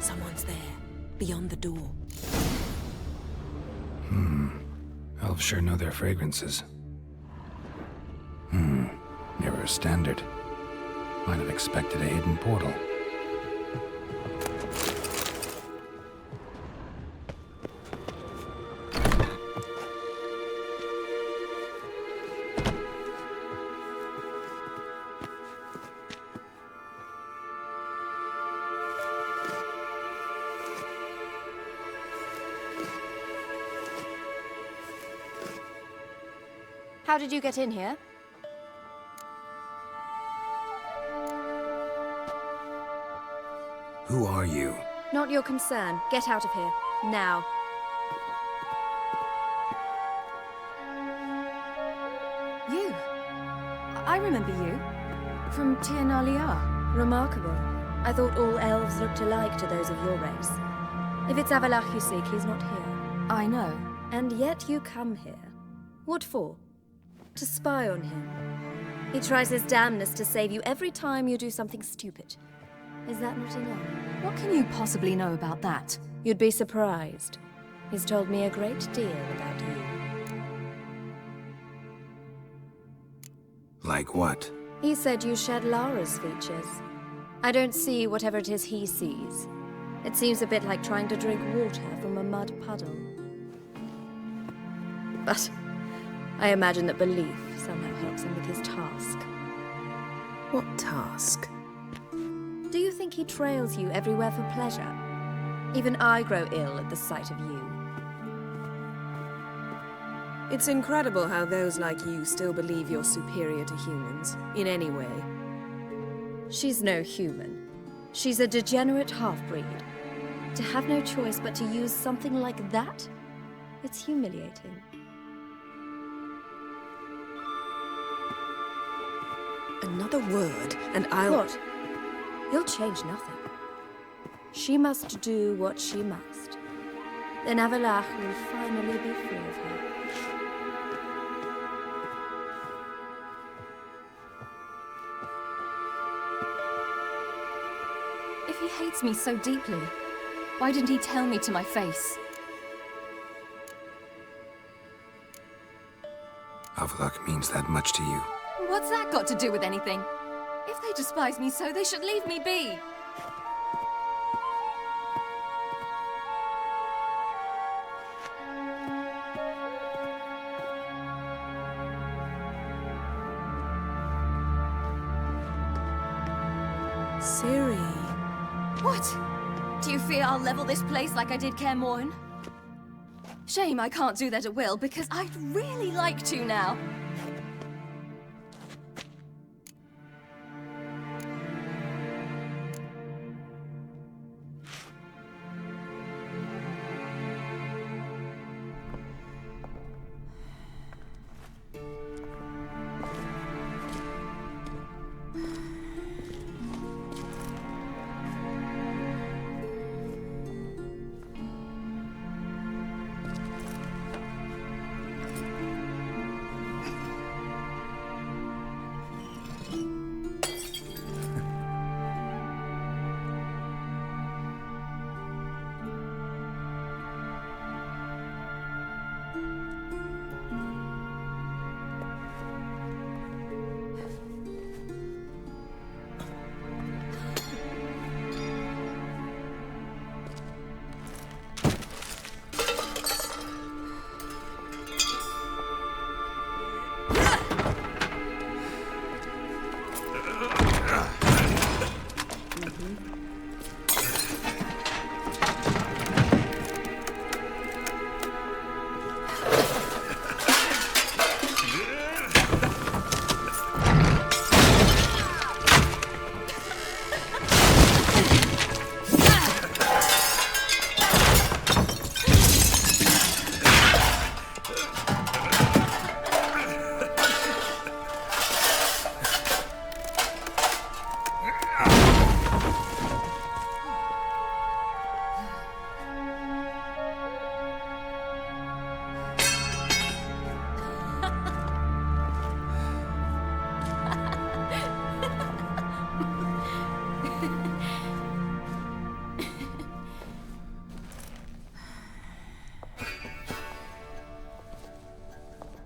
Someone's there, beyond the door. Elves sure know their fragrances. Never a standard. Might have expected a hidden portal. How did you get in here? Who are you? Not your concern. Get out of here. Now. You? I remember you. From Tir na Liar. Remarkable. I thought all elves looked alike to those of your race. If it's Avallac'h you seek, he's not here. I know. And yet you come here. What for? To spy on him. He tries his damnedest to save you every time you do something stupid. Is that not enough? What can you possibly know about that? You'd be surprised. He's told me a great deal about you. Like what? He said you shared Lara's features. I don't see whatever it is he sees. It seems a bit like trying to drink water from a mud puddle. But I imagine that belief somehow helps him with his task. What task? Do you think he trails you everywhere for pleasure? Even I grow ill at the sight of you. It's incredible how those like you still believe you're superior to humans, in any way. She's no human. She's a degenerate half-breed. To have no choice but to use something like that? It's humiliating. Another word, and I'll... What? You'll change nothing. She must do what she must. Then Avallac'h will finally be free of her. If he hates me so deeply, why didn't he tell me to my face? Avallac'h means that much to you. What's that got to do with anything? If they despise me so, they should leave me be. Ciri. What? Do you fear I'll level this place like I did Kaer Morhen? Shame I can't do that at will, because I'd really like to now.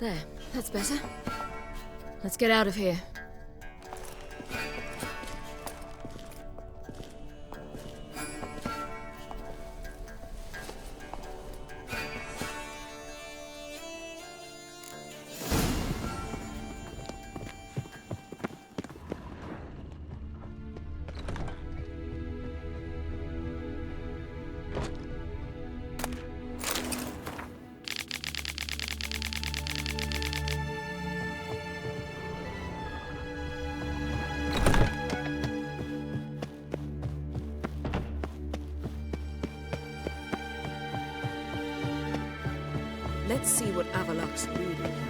There, that's better. Let's get out of here. Let's see what Avalok's really carrying.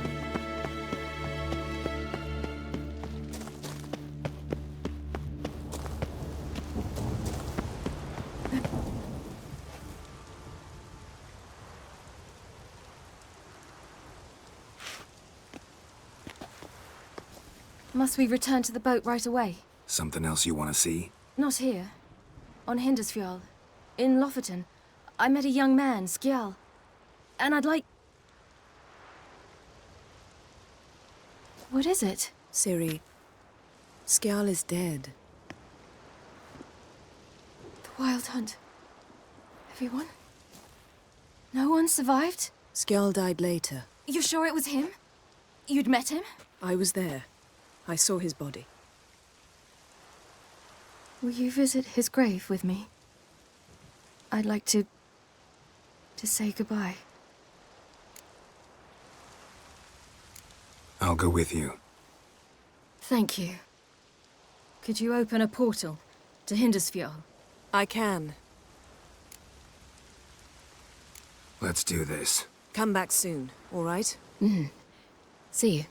Must we return to the boat right away? Something else you want to see? Not here. On Hindersfjall. In Lofoten. I met a young man, Skjal. And I'd like... What is it? Ciri, Skjal is dead. The Wild Hunt. Everyone? No one survived? Skjal died later. You're sure it was him? You'd met him? I was there. I saw his body. Will you visit his grave with me? I'd like to say goodbye. I'll go with you. Thank you. Could you open a portal to Hindersfjall? I can. Let's do this. Come back soon, all right? See you.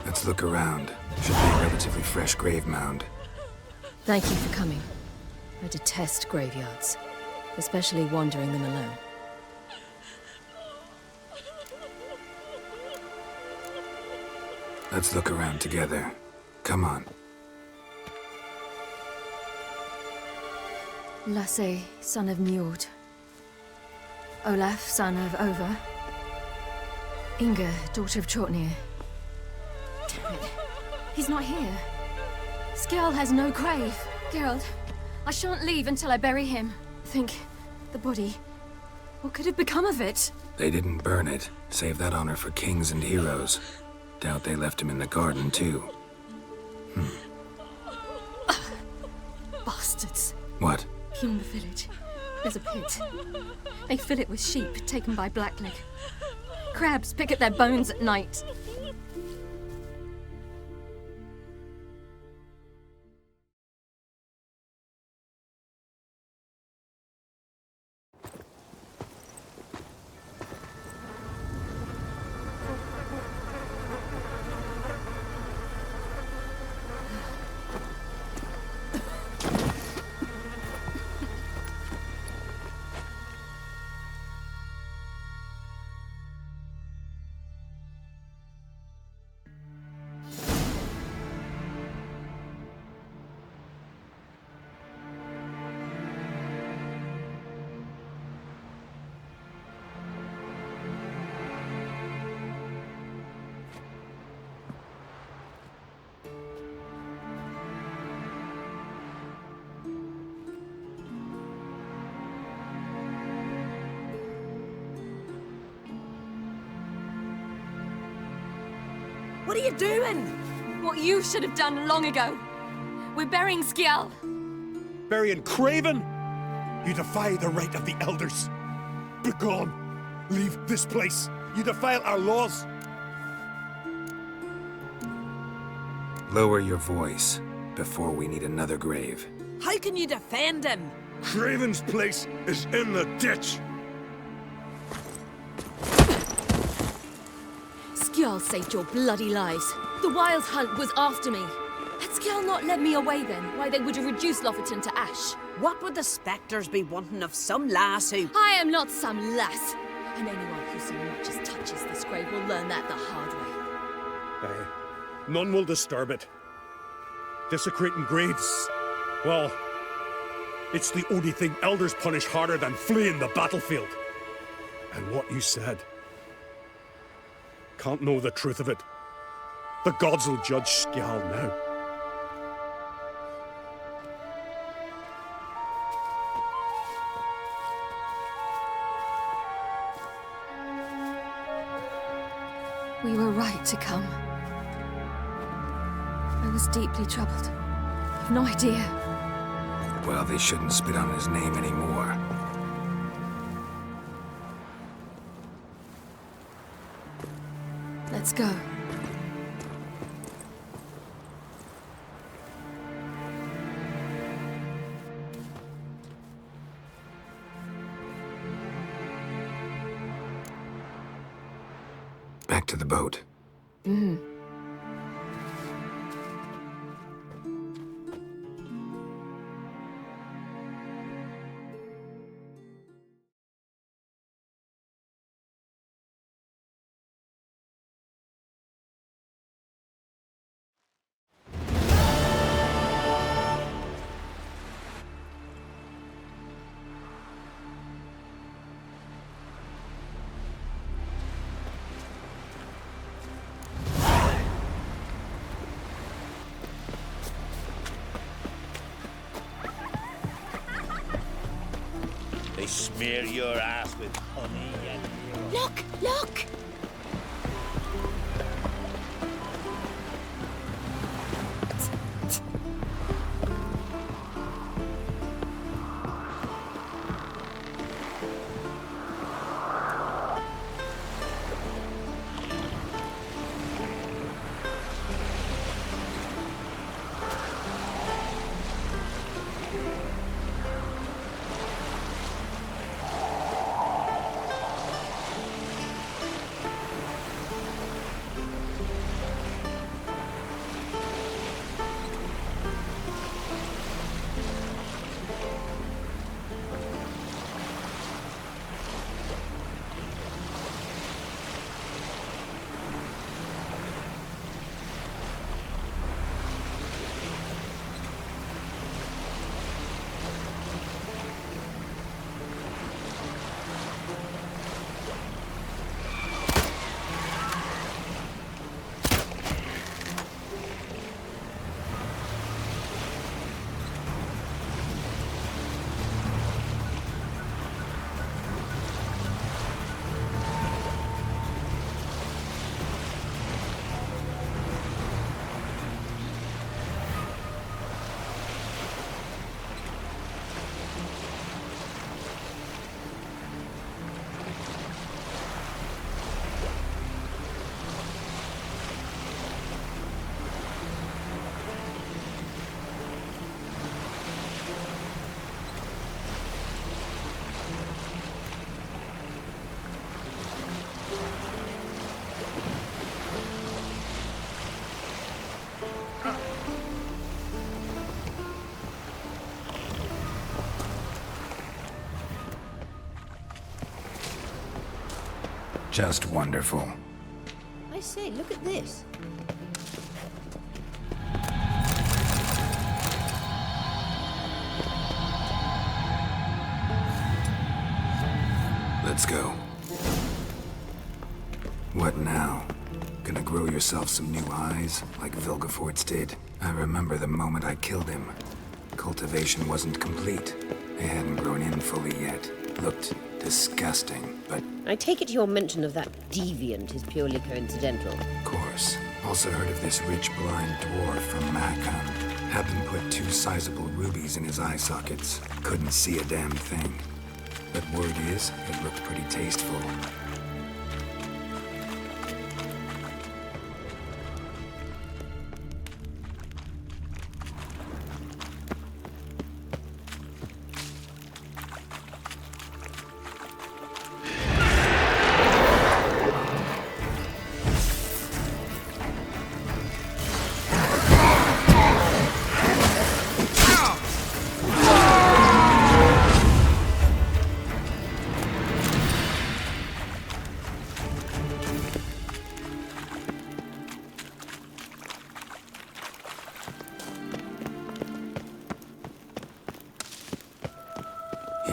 Let's look around. Should be a relatively fresh grave mound. Thank you for coming. I detest graveyards, especially wandering them alone. Let's look around together. Come on. Lasse, son of Njord. Olaf, son of Over. Inga, daughter of Trotnir. Damn it. He's not here. Skjal has no grave. Geralt, I shan't leave until I bury him. Think, the body. What could have become of it? They didn't burn it. Save that honor for kings and heroes. Doubt they left him in the garden, too. Bastards. What? In the village, there's a pit. They fill it with sheep taken by Blackleg. Crabs pick at their bones at night. What are you doing? What you should have done long ago. We're burying Skjal. Burying Craven? You defy the right of the elders. Begone. Leave this place. You defile our laws. Lower your voice before we need another grave. How can you defend him? Craven's place is in the ditch. Skjal saved your bloody lives. The Wild Hunt was after me. Had Skjal not led me away then, why they would have reduced Lofoten to ash. What would the spectres be wanting of some lass who... I am not some lass. And anyone who so much as touches this grave will learn that the hard way. Aye. None will disturb it. Desecrating graves, well, It's the only thing elders punish harder than fleeing the battlefield. And what you said. Can't know the truth of it. The gods will judge Skjal now. We were right to come. I was deeply troubled. I've no idea. Well, they shouldn't spit on his name anymore. Let's go. Back to the boat. They smear your ass with honey and... Look! Look! Just wonderful. I say, look at this. Let's go. What now? Gonna grow yourself some new eyes, like Vilgefortz did? I remember the moment I killed him. Cultivation wasn't complete. They hadn't grown in fully yet. Looked disgusting, but... I take it your mention of that deviant is purely coincidental. Of course. Also heard of this rich blind dwarf from Macon. Had them put 2 sizable rubies in his eye sockets. Couldn't see a damn thing. But word is, it looked pretty tasteful.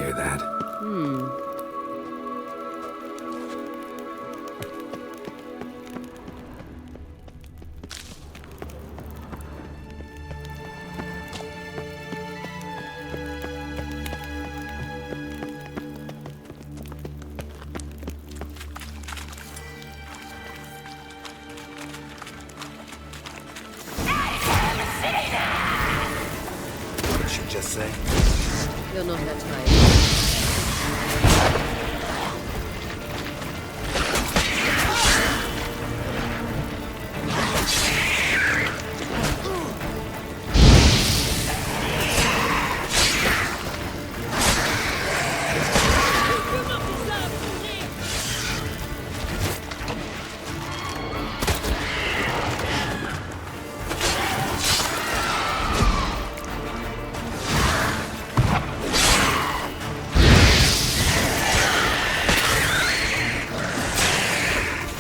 hear that? What did she just say? You're not that tired.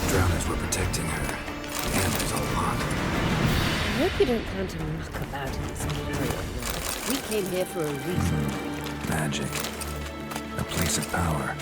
Drowners were protecting her. And there's a lot. I hope you don't plan to muck about in this carrier world. We came here for a reason. Magic. A place of power.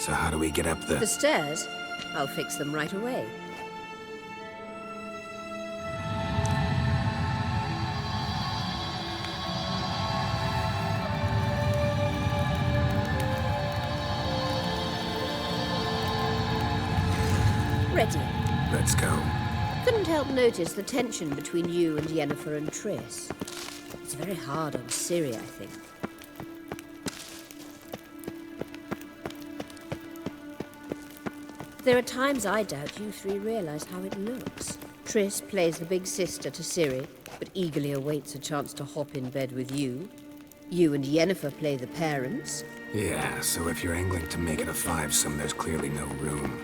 So how do we get up The stairs? I'll fix them right away. Ready. Let's go. Couldn't help notice the tension between you and Yennefer and Triss. It's very hard on Ciri, I think. There are times I doubt you three realize how it looks. Triss plays the big sister to Ciri, but eagerly awaits a chance to hop in bed with you. You and Yennefer play the parents. Yeah, so if you're angling to make it a fivesome, there's clearly no room.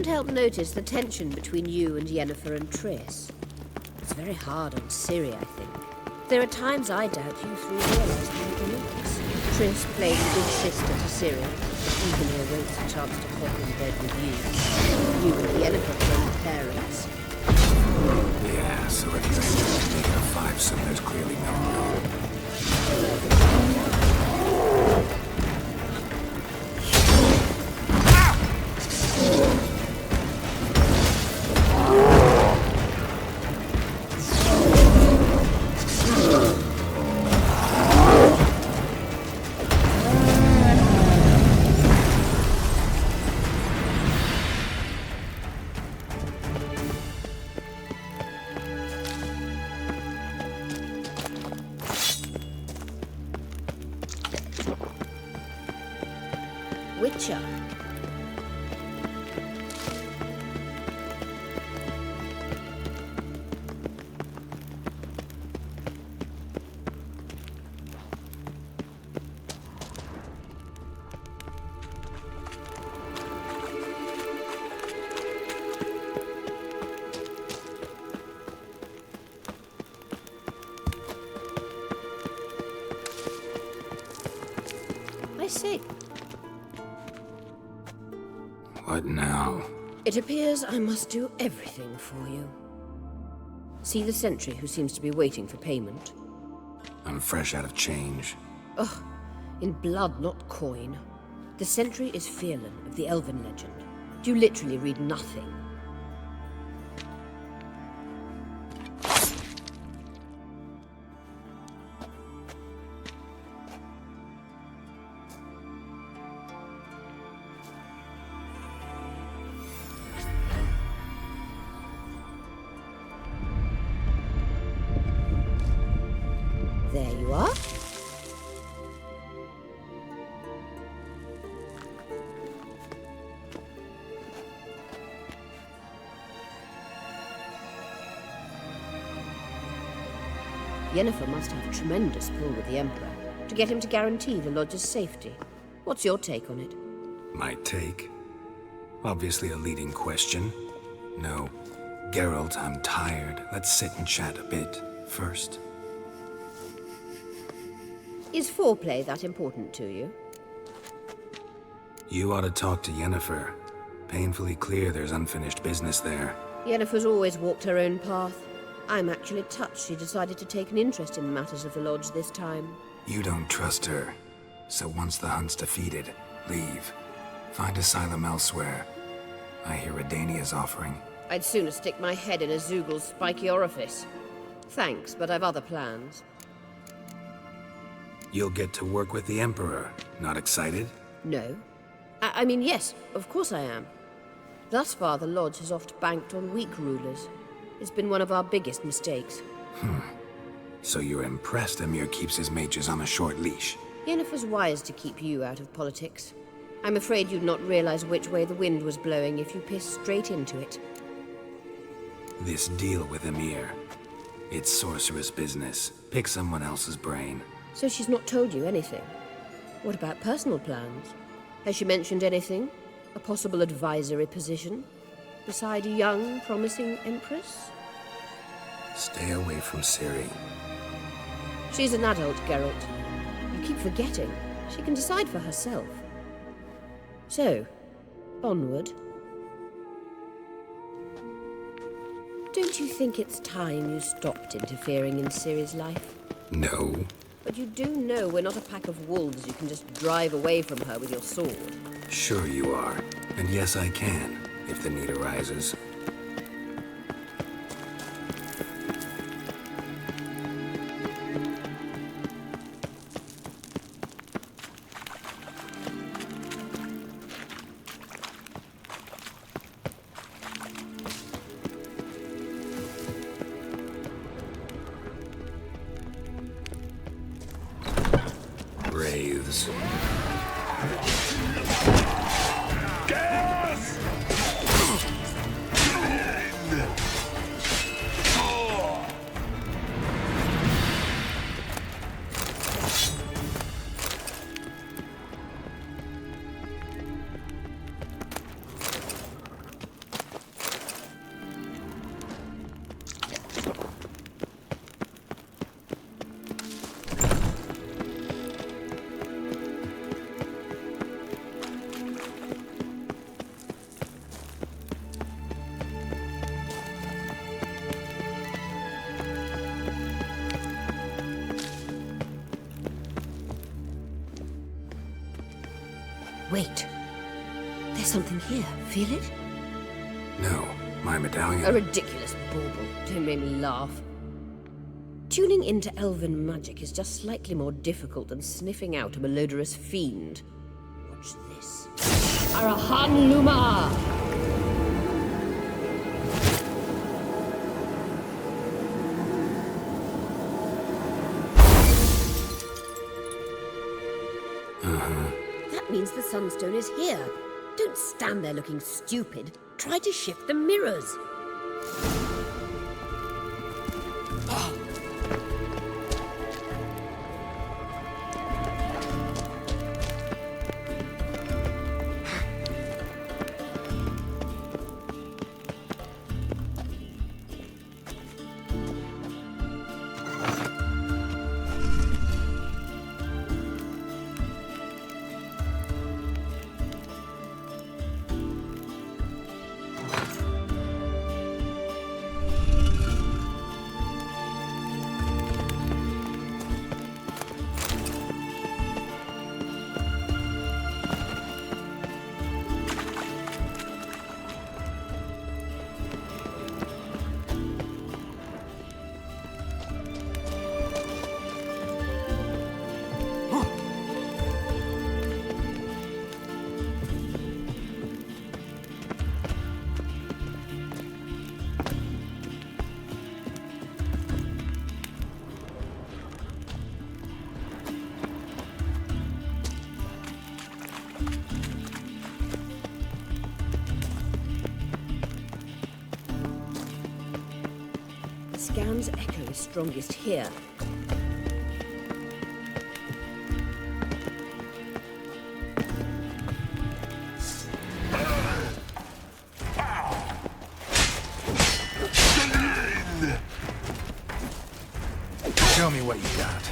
can't help notice the tension between you and Yennefer and Triss. It's very hard on Ciri, I think. There are times I doubt you three realize how it looks. Triss playing good sister to Ciri, even though waits a chance to hop in bed with you. You and Yennefer playing parents. Yeah, so if you're able to make a fivesome, there's clearly no room. Witcher. I see. What now? It appears I must do everything for you. See the sentry who seems to be waiting for payment? I'm fresh out of change. Ugh, in blood, not coin. The sentry is Fierlan of the Elven legend. You literally read nothing. There you are. Yennefer must have tremendous pull with the Emperor to get him to guarantee the Lodge's safety. What's your take on it? My take? Obviously a leading question. No. Geralt, I'm tired. Let's sit and chat a bit first. Is foreplay that important to you? You ought to talk to Yennefer. Painfully clear there's unfinished business there. Yennefer's always walked her own path. I'm actually touched she decided to take an interest in matters of the Lodge this time. You don't trust her. So once the hunt's defeated, leave. Find asylum elsewhere. I hear Redania's offering. I'd sooner stick my head in a Zoogl's spiky orifice. Thanks, but I've other plans. You'll get to work with the Emperor. Not excited? No. I mean, yes, of course I am. Thus far, the Lodge has oft banked on weak rulers. It's been one of our biggest mistakes. So you're impressed Emir keeps his mages on a short leash? Yennefer's wise to keep you out of politics. I'm afraid you'd not realize which way the wind was blowing if you pissed straight into it. This deal with Emir. It's sorceress business. Pick someone else's brain. So she's not told you anything? What about personal plans? Has she mentioned anything? A possible advisory position? Beside a young, promising Empress? Stay away from Ciri. She's an adult, Geralt. You keep forgetting. She can decide for herself. So, onward. Don't you think it's time you stopped interfering in Ciri's life? No. But you do know we're not a pack of wolves you can just drive away from her with your sword. Sure you are. And yes, I can, if the need arises. Wraiths. Wait. There's something here. Feel it? No, my medallion. A ridiculous bauble. Don't make me laugh. Tuning into elven magic is just slightly more difficult than sniffing out a malodorous fiend. Watch this. Arahan Luma! That means the Sunstone is here. Don't stand there looking stupid. Try to shift the mirrors. The scan's echo is strongest here. Show me what you got.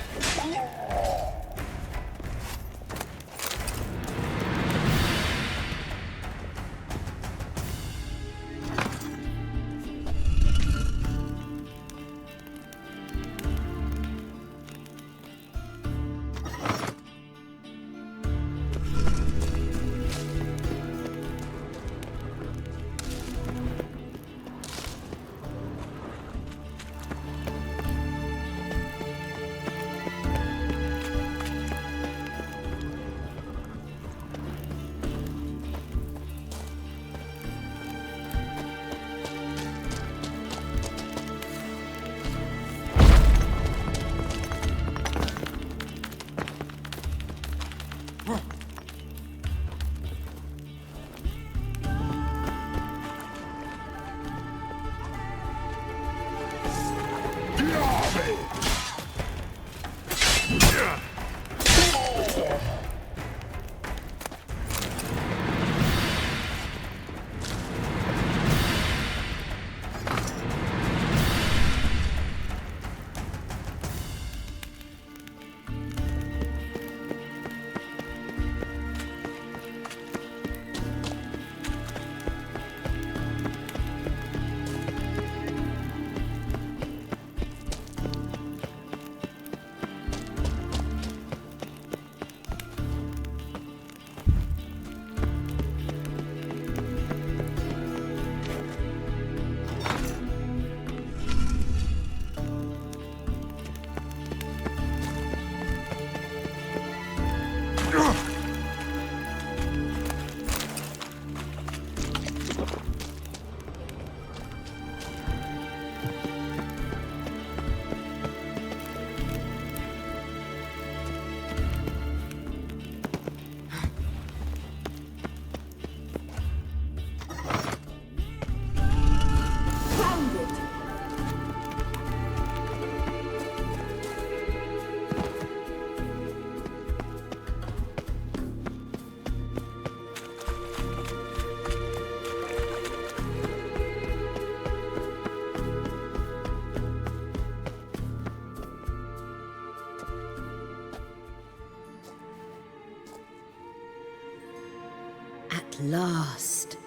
At last.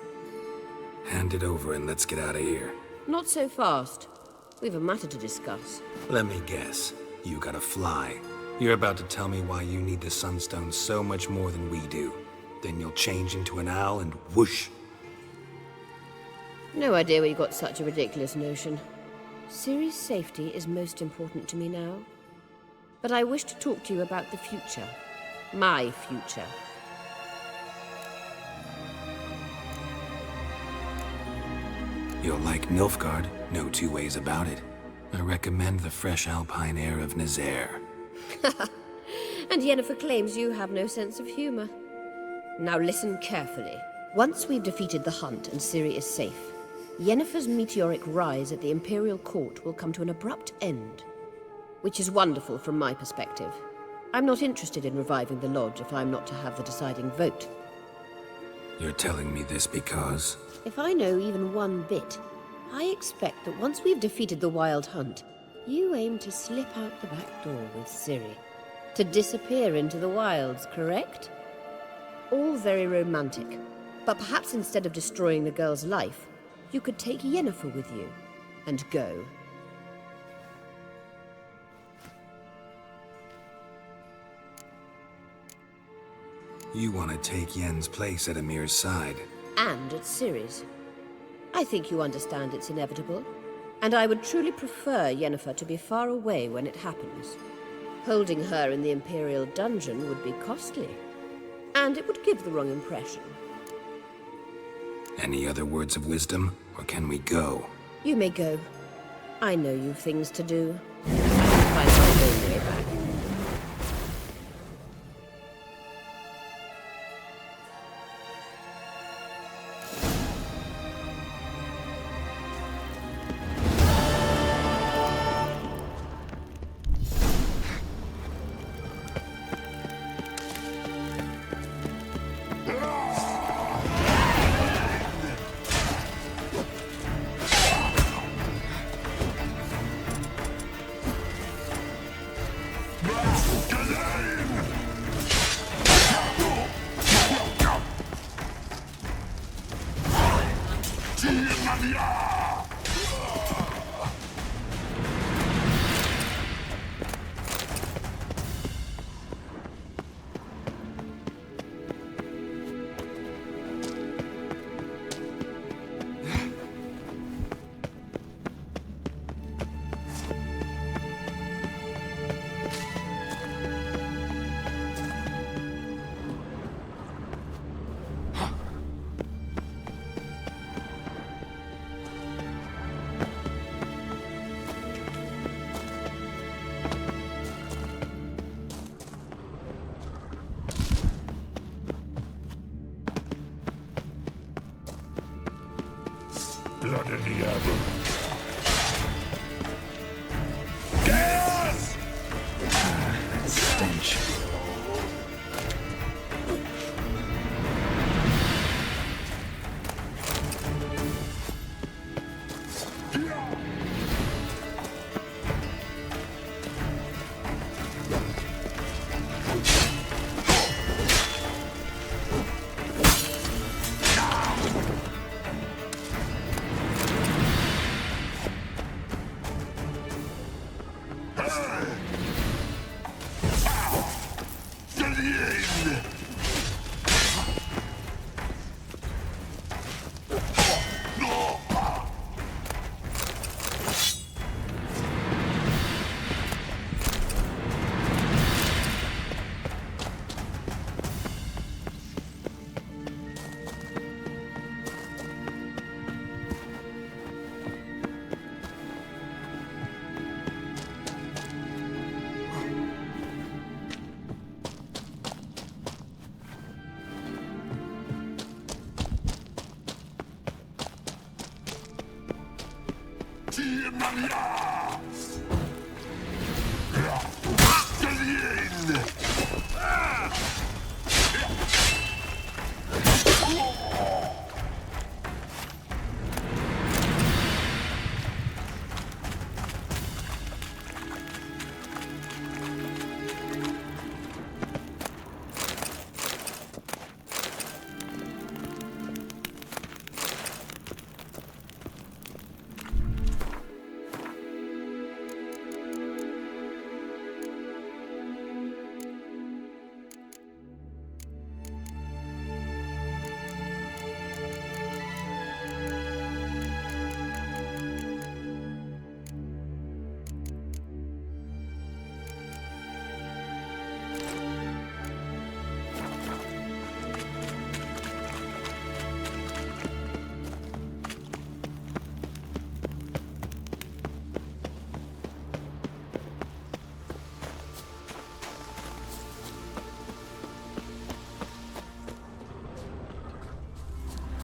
Hand it over and let's get out of here. Not so fast. We've a matter to discuss. Let me guess. You gotta fly. You're about to tell me why you need the Sunstone so much more than we do. Then you'll change into an owl and whoosh. No idea where you got such a ridiculous notion. Ciri's safety is most important to me now. But I wish to talk to you about the future. My future. You'll like Nilfgaard, no two ways about it. I recommend the fresh alpine air of Nazaire. And Yennefer claims you have no sense of humor. Now listen carefully. Once we've defeated the Hunt and Ciri is safe, Yennefer's meteoric rise at the Imperial Court will come to an abrupt end. Which is wonderful from my perspective. I'm not interested in reviving the Lodge if I'm not to have the deciding vote. You're telling me this because... If I know even one bit, I expect that once we've defeated the Wild Hunt, you aim to slip out the back door with Ciri. To disappear into the wilds, correct? All very romantic. But perhaps instead of destroying the girl's life, you could take Yennefer with you and go. You want to take Yen's place at Amir's side. And at Ciri's. I think you understand it's inevitable. And I would truly prefer Yennefer to be far away when it happens. Holding her in the Imperial dungeon would be costly. And it would give the wrong impression. Any other words of wisdom, or can we go? You may go. I know you've things to do. I can find my own way back. Blood in the air. Gas! That stench. To the end!